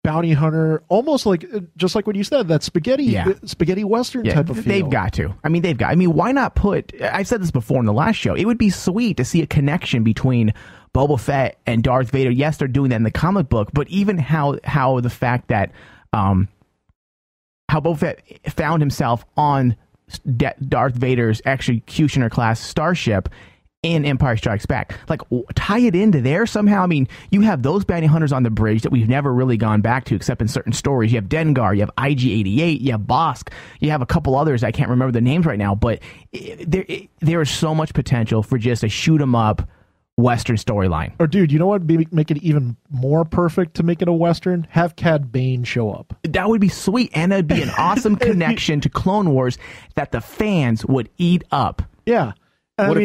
bounty hunter, almost like just like what you said, that spaghetti Western type of feel. They've got to. I mean, why not put? I've said this before in the last show. It would be sweet to see a connection between Boba Fett and Darth Vader. Yes, they're doing that in the comic book, but even how the fact that how Boba Fett found himself on Darth Vader's executioner class starship in Empire Strikes Back, like tie it into there somehow. I mean, you have those bounty hunters on the bridge that we've never really gone back to, except in certain stories. You have Dengar, you have IG-88, you have Bosk, you have a couple others I can't remember the names right now, but there is so much potential for just a shoot 'em up Western storyline. Or dude, you know what? Make it even more perfect to make it a Western. Have Cad Bane show up. That would be sweet, and it'd be an awesome connection to Clone Wars that the fans would eat up. Yeah. What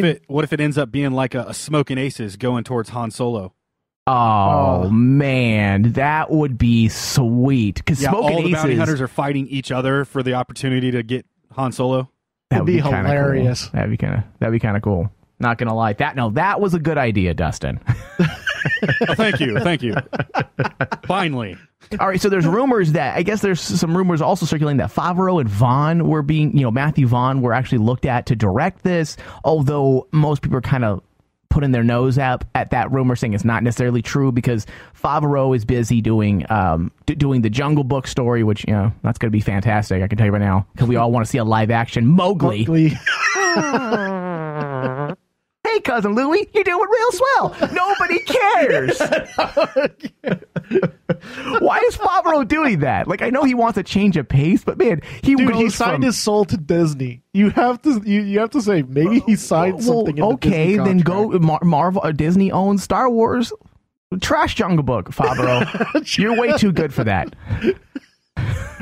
if it ends up being like a Smoking Aces going towards Han Solo? Oh man, that would be sweet. Because all the bounty hunters are fighting each other for the opportunity to get Han Solo. That would be hilarious. Cool. That'd be kind of cool. Not gonna lie, that was a good idea, Dustin. Thank you. Finally. All right, so there's rumors that, I guess there's some rumors also circulating that Favreau and Vaughn were Matthew Vaughn were actually looked at to direct this, although most people are kind of putting their nose up at that rumor, saying it's not necessarily true because Favreau is busy doing the Jungle Book story, which, that's going to be fantastic, I can tell you right now, because we all want to see a live-action Mowgli. Hey, hey, cousin Louie, you're doing real swell. Nobody cares. Why is Favreau doing that? Like, I know he wants a change of pace, but man, he signed his soul to Disney. You have to say maybe he signed something. Okay, then go Marvel. Disney owns Star Wars. Trash Jungle Book, Favreau. You're way too good for that.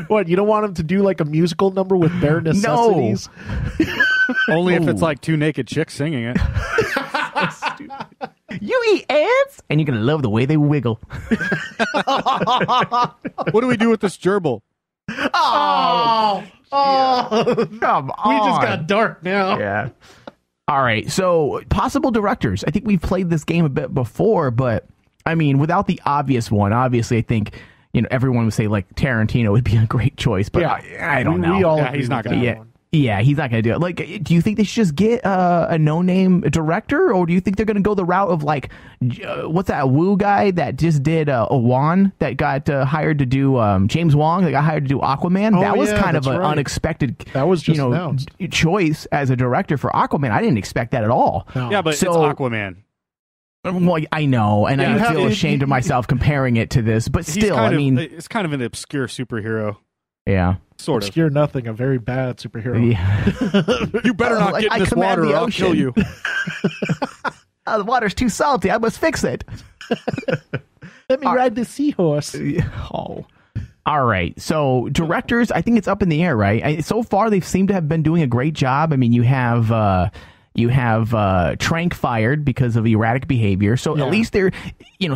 What, you don't want him to do like a musical number with bare necessities? No. Only if it's like two naked chicks singing it. You eat ants, and you're gonna love the way they wiggle. What do we do with this gerbil? Oh, come on! We just got dark now. Yeah. All right. So possible directors. I think we've played this game a bit before, but I mean, without the obvious one, obviously, I think everyone would say like Tarantino would be a great choice, but I don't know. We all he's not going to. Yeah, he's not going to do it. Like, do you think they should just get a no-name director, or do you think they're going to go the route of, like, what's that Wu guy that just did Obi-wan that got hired to do James Wong that got hired to do Aquaman? That was kind of an unexpected choice as a director for Aquaman. I didn't expect that at all. No. Yeah, but it's Aquaman. Well, I know, and I feel ashamed of myself comparing it to this, but still, I mean... It's kind of an obscure superhero. Yeah. Sort of. Obscure nothing, a very bad superhero. Yeah. You better not get in this water or I'll kill you. The water's too salty. I must fix it. Let me ride the seahorse. Oh. All right. So directors, I think it's up in the air, right? So far, they seem to have been doing a great job. I mean, you have Trank fired because of erratic behavior. So at least they're,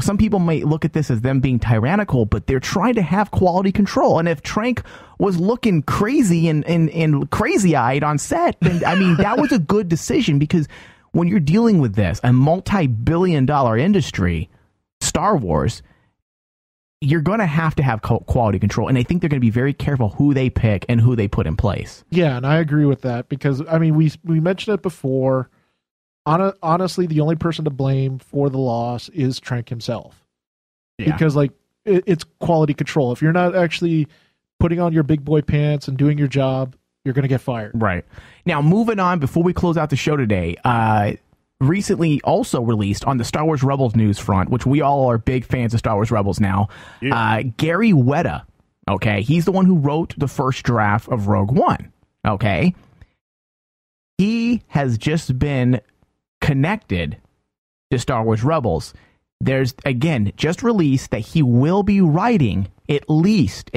some people might look at this as them being tyrannical, but they're trying to have quality control. And if Trank was looking crazy and crazy-eyed on set, then, I mean, that was a good decision, because when you're dealing with this, a multi-billion-dollar industry, Star Wars, you're going to have quality control. And I think they're going to be very careful who they pick and who they put in place. Yeah, and I agree with that, because, I mean, we mentioned it before. Honestly, the only person to blame for the loss is Trank himself. Yeah. Because, like, it's quality control. If you're not actually putting on your big boy pants and doing your job, you're going to get fired. Right. Now, moving on, before we close out the show today, recently also released on the Star Wars Rebels news front, which we all are big fans of Star Wars Rebels now, Gary Whitta, okay? He's the one who wrote the first draft of Rogue One, okay? He has just been connected to Star Wars Rebels. There's, again, just released that he will be writing at least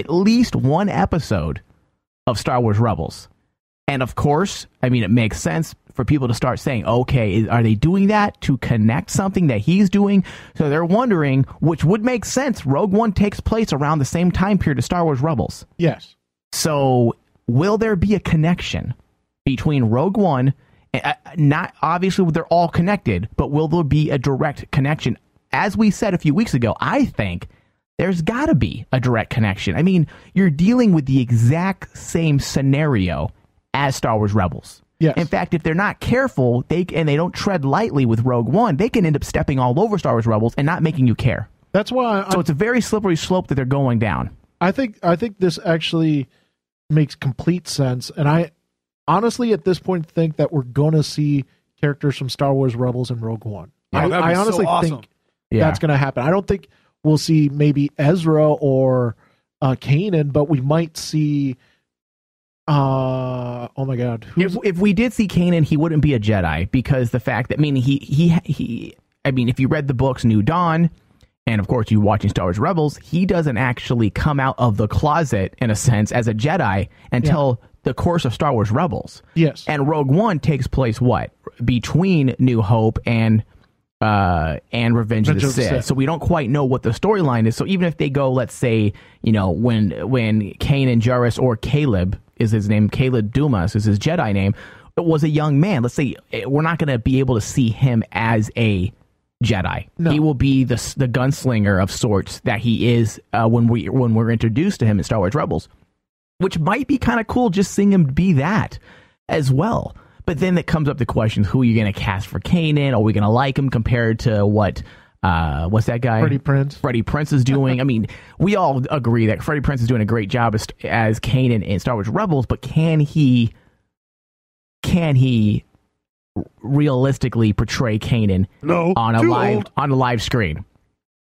one episode of Star Wars Rebels. And of course, I mean, it makes sense for people to start saying, okay, are they doing that to connect something that he's doing? So they're wondering, which would make sense. Rogue One takes place around the same time period as Star Wars Rebels. Yes. So will there be a connection between Rogue One? Not obviously they're all connected, but will there be a direct connection? As we said a few weeks ago, I think there's got to be a direct connection. I mean, you're dealing with the exact same scenario as Star Wars Rebels. Yes. In fact, if they're not careful, they don't tread lightly with Rogue One, they can end up stepping all over Star Wars Rebels and not making you care. That's why. So it's a very slippery slope that they're going down. I think this actually makes complete sense, and I honestly at this point think that we're going to see characters from Star Wars Rebels in Rogue One. Yeah, I honestly so awesome. think that's going to happen. I don't think we'll see maybe Ezra or Kanan, but we might see. Oh my God! If we did see Kanan, he wouldn't be a Jedi, because the fact that, I mean, he I mean, if you read the books New Dawn, and of course you watching Star Wars Rebels, he doesn't actually come out of the closet in a sense as a Jedi until the course of Star Wars Rebels. Yes. And Rogue One takes place between New Hope and Revenge of the Sith. So we don't quite know what the storyline is. So even if they go, let's say, when Kanan Jarrus, or Caleb is his name, Caleb Dumas is his Jedi name, it was a young man. Let's say we're not going to be able to see him as a Jedi. No. He will be the gunslinger of sorts that he is when we're introduced to him in Star Wars Rebels, which might be kind of cool, just seeing him be that as well. But then it comes up the questions: who are you going to cast for Kanan? Are we going to like him compared to what's that guy? Freddie Prinze is doing. I mean, we all agree that Freddie Prinze is doing a great job as Kanan in Star Wars Rebels, but can he realistically portray Kanan on a live screen.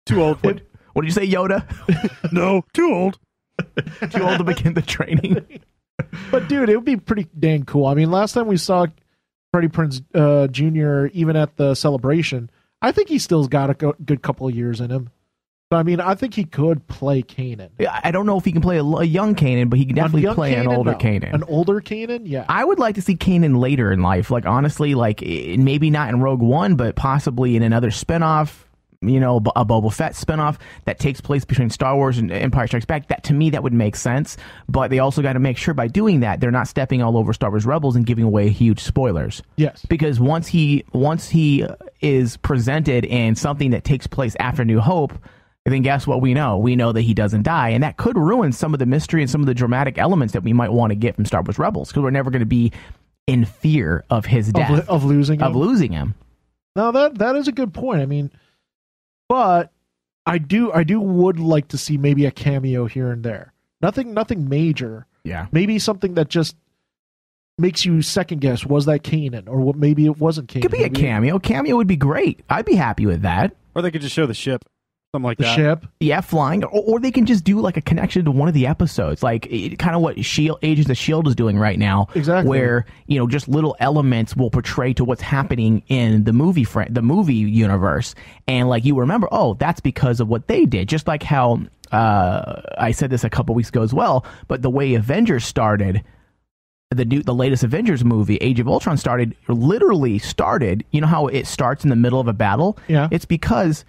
Too old. What did you say, Yoda? No, too old. Too old to begin the training. But dude, it would be pretty dang cool. I mean, last time we saw Freddie Prinze Jr. even at the celebration, I think he still's got a good couple of years in him. So, I mean, I think he could play Kanan. I don't know if he can play a young Kanan, but he can definitely play an older Kanan. An older Kanan, yeah. I would like to see Kanan later in life. Like, honestly, like maybe not in Rogue One, but possibly in another spinoff. You know, a Boba Fett spinoff that takes place between Star Wars and Empire Strikes Back. That, to me, that would make sense. But they also got to make sure by doing that, they're not stepping all over Star Wars Rebels and giving away huge spoilers. Yes. Because once he is presented in something that takes place after New Hope, then guess what we know? We know that he doesn't die. And that could ruin some of the mystery and some of the dramatic elements that we might want to get from Star Wars Rebels. Because we're never going to be in fear of his death. Of losing him. Now, that is a good point. I mean... But I would like to see maybe a cameo here and there. Nothing major. Yeah. Maybe something that just makes you second guess, was that Kanan? Or what? Maybe it wasn't Kanan. Could be a cameo. Cameo would be great. I'd be happy with that. Or they could just show the ship. Something like that. The ship? Yeah, flying. Or they can just do like a connection to one of the episodes. Like kind of what Agents of S.H.I.E.L.D. is doing right now. Exactly. Where, you know, just little elements will portray to what's happening in the movie universe. And like you remember, oh, that's because of what they did. Just like how I said this a couple weeks ago as well. But the way Avengers started, the latest Avengers movie, Age of Ultron literally started. You know how it starts in the middle of a battle? Yeah. It's because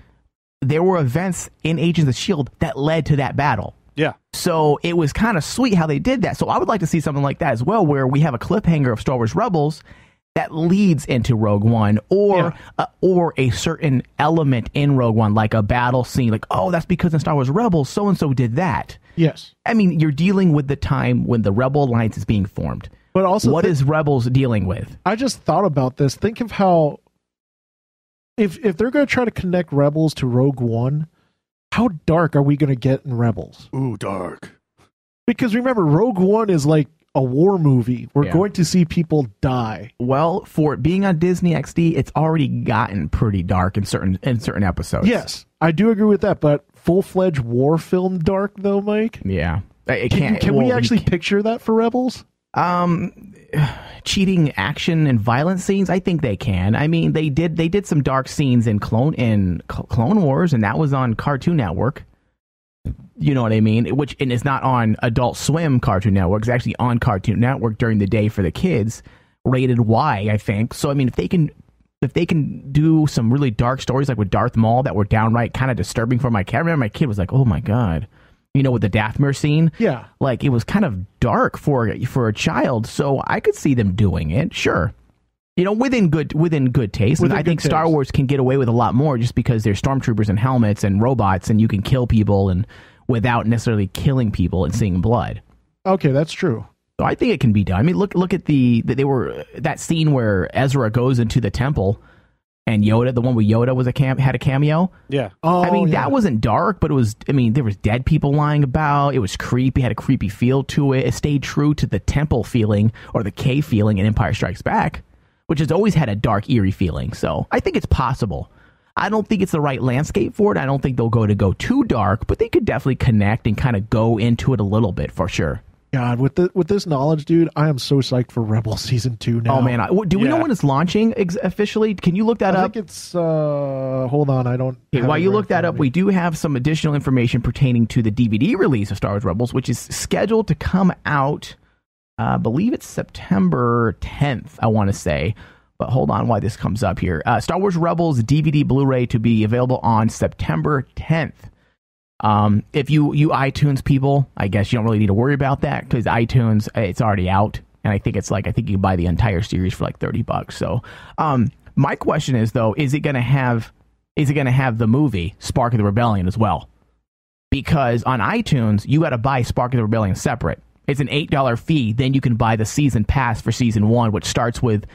there were events in Agents of S.H.I.E.L.D. that led to that battle. Yeah. So it was kind of sweet how they did that. So I would like to see something like that as well, where we have a cliffhanger of Star Wars Rebels that leads into Rogue One, or a certain element in Rogue One, like a battle scene, like, oh, that's because in Star Wars Rebels, so-and-so did that. Yes. I mean, you're dealing with the time when the Rebel Alliance is being formed. But also, what is Rebels dealing with? I just thought about this. Think of how... If they're going to try to connect Rebels to Rogue One, how dark are we going to get in Rebels? Ooh, dark. Because remember, Rogue One is like a war movie. We're going to see people die. Well, for it being on Disney XD, it's already gotten pretty dark in certain episodes. Yes, I do agree with that. But full-fledged war film dark, though, Mike? Yeah. Can we actually picture that for Rebels? Cheating action and violent scenes, I think they can. I mean, they did some dark scenes in Clone Wars, and that was on Cartoon Network. You know what I mean? And it's not on Adult Swim Cartoon Network. It's actually on Cartoon Network during the day for the kids, rated Y, I think. So I mean, if they can do some really dark stories like with Darth Maul that were downright kind of disturbing for my kid. I remember my kid was like, "Oh my god." You know, with the Dathomir scene, yeah, like it was kind of dark for a child. So I could see them doing it, sure. You know, within good taste. And I think Star Wars can get away with a lot more just because there's stormtroopers and helmets and robots, and you can kill people and without necessarily killing people and seeing blood. Okay, that's true. So I think it can be done. I mean, look at that scene where Ezra goes into the temple. And Yoda, the one where Yoda had a cameo. Yeah. Oh, I mean, that wasn't dark, but it was, I mean, there was dead people lying about. It was creepy, had a creepy feel to it. It stayed true to the temple feeling or the cave feeling in Empire Strikes Back, which has always had a dark, eerie feeling. So I think it's possible. I don't think it's the right landscape for it. I don't think they'll go too dark, but they could definitely connect and kind of go into it a little bit for sure. God, with this knowledge, dude, I am so psyched for Rebels Season 2 now. Oh, man. Do we know when it's launching officially? Can you look that up? I think it's... hold on, I don't... Okay, while you look that up, we do have some additional information pertaining to the DVD release of Star Wars Rebels, which is scheduled to come out, I believe it's September 10th, I want to say. But hold on while this comes up here. Star Wars Rebels DVD Blu-ray to be available on September 10th. If you iTunes people, I guess you don't really need to worry about that because iTunes, it's already out. And I think you can buy the entire series for like $30. So, my question is though, is it going to have the movie Spark of the Rebellion as well? Because on iTunes, you got to buy Spark of the Rebellion separate. It's an $8 fee. Then you can buy the season pass for season 1, which starts with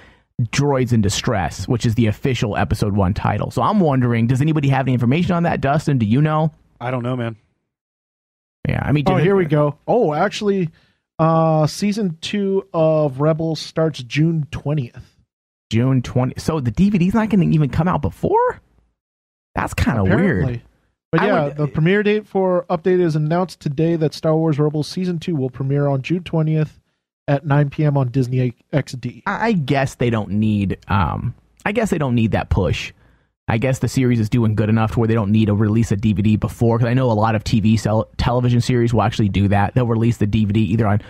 Droids in Distress, which is the official episode 1 title. So I'm wondering, does anybody have any information on that? Dustin, do you know? I don't know, man. Yeah, I mean... here we go. Oh, actually, season 2 of Rebels starts June 20th. June 20. So the DVD's not going to even come out before? That's kind of weird. But the premiere date for Update is announced today that Star Wars Rebels Season 2 will premiere on June 20th at 9 p.m. on Disney XD. I guess they don't need that push. I guess the series is doing good enough to where they don't need to release a DVD before, because I know a lot of television series will actually do that. They'll release the DVD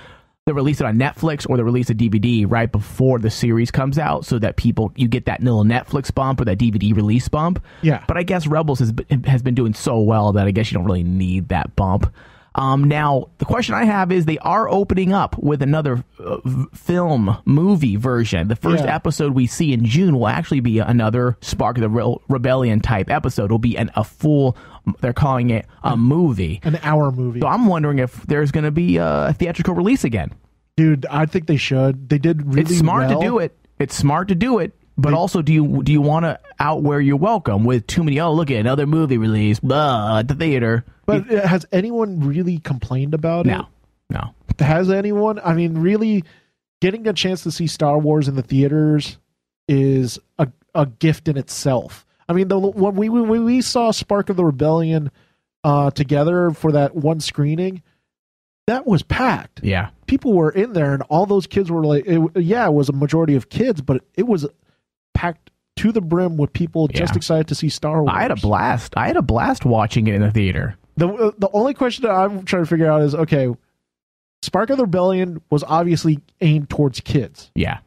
they'll release it on Netflix, or they'll release a DVD right before the series comes out, so that you get that little Netflix bump or that DVD release bump. Yeah. But I guess Rebels has been doing so well that I guess you don't really need that bump. Now, the question I have is, they are opening up with another movie version. The first episode we see in June will actually be another Spark of the Rebellion type episode. It'll be a full, they're calling it a movie. An hour movie. So I'm wondering if there's going to be a theatrical release again. Dude, I think they should. They did really well. It's smart to do it. It's smart to do it. But also, do you want to outwear your welcome with too many, look at another movie release, blah, at the theater? But has anyone really complained about it? No. Has anyone? I mean, really, getting a chance to see Star Wars in the theaters is a gift in itself. I mean, when we saw Spark of the Rebellion together for that one screening, that was packed. Yeah. People were in there, and all those kids were like, it was a majority of kids, but it was packed to the brim with people just excited to see Star Wars. I had a blast watching it in the theater. The only question that I'm trying to figure out is, okay, Spark of the Rebellion was obviously aimed towards kids. Yeah.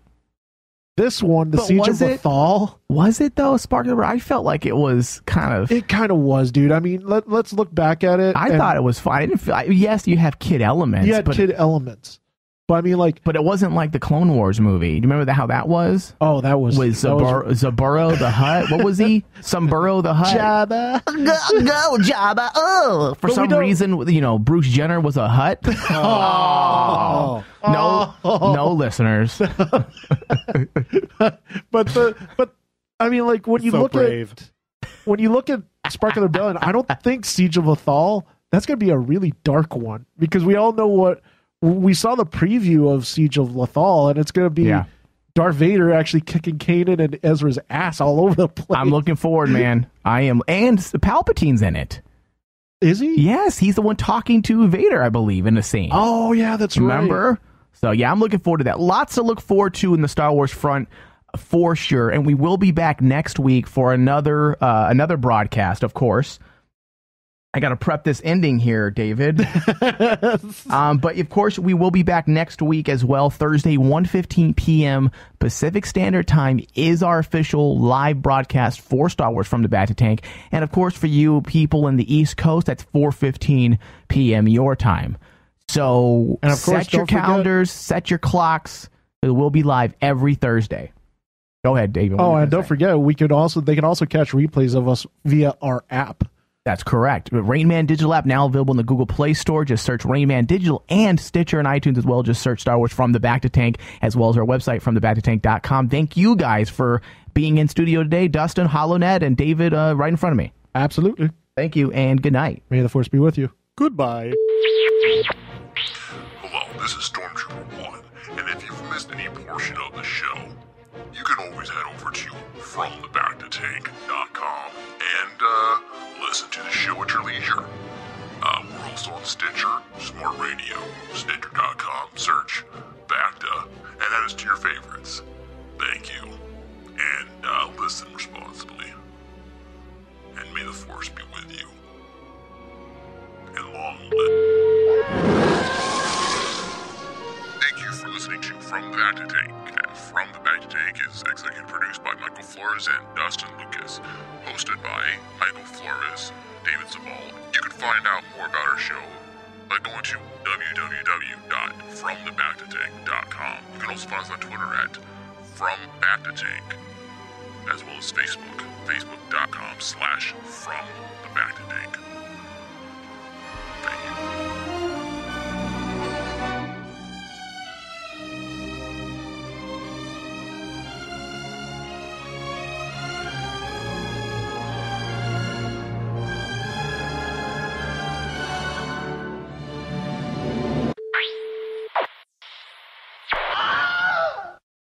This one, the Siege of Lothal. Was it though, Spark of the Rebellion? I felt like it was kind of... It kind of was, dude. I mean, let's look back at it. I thought it was fine. I didn't feel, yes, you have kid elements. You had kid elements. But I mean, like... But it wasn't like the Clone Wars movie. Do you remember how that was? Oh, that was... With Zaburo the Hutt? What was he? Sumburo the Hutt? Jabba. Go, Jabba. Oh! For some reason, Bruce Jenner was a Hutt. Oh. No, listeners. But I mean, like, when you look at Spark of the Rebellion, I don't think Siege of Lothal, that's going to be a really dark one, because we all know what... We saw the preview of Siege of Lothal, and it's going to be Darth Vader actually kicking Kanan and Ezra's ass all over the place. I'm looking forward, man. I am. And Palpatine's in it. Is he? Yes, he's the one talking to Vader, I believe, in the scene. Oh, yeah, that's right. Remember? So, yeah, I'm looking forward to that. Lots to look forward to in the Star Wars front, for sure. And we will be back next week for another broadcast, of course. I got to prep this ending here, David. But, of course, we will be back next week as well. Thursday, 1:15 p.m. Pacific Standard Time is our official live broadcast for Star Wars From the Bacta Tank. And, of course, for you people in the East Coast, that's 4:15 p.m. your time. So and of course, set your calendars, set your clocks. It will be live every Thursday. Go ahead, David. Oh, and don't forget, they can also catch replays of us via our app. That's correct. Rain Man Digital app now available in the Google Play Store. Just search Rain Man Digital, and Stitcher and iTunes as well. Just search Star Wars From the Bacta Tank, as well as our website, FromTheBactaTank.com. Thank you guys for being in studio today. Dustin, HoloNet, and David right in front of me. Absolutely. Thank you, and good night. May the Force be with you. Goodbye. Hello, this is Stormtrooper 1, and if you've missed any portion of the show, you can always head over to FromTheBactaTank.com and listen to the show at your leisure. We're also on Stitcher, Smart Radio, Stitcher.com, search Bacta, and add us to your favorites. Thank you, and listen responsibly. And may the Force be with you. And long live. Thank you for listening to From the Bacta Tank. From the Bacta Tank is executive produced by Michael Flores and Dustin Lucas. Hosted by Michael Flores, David Zabal. You can find out more about our show by going to www.fromthebactatank.com. You can also find us on Twitter at FromBactaTank, as well as Facebook, facebook.com/FromTheBactaTank.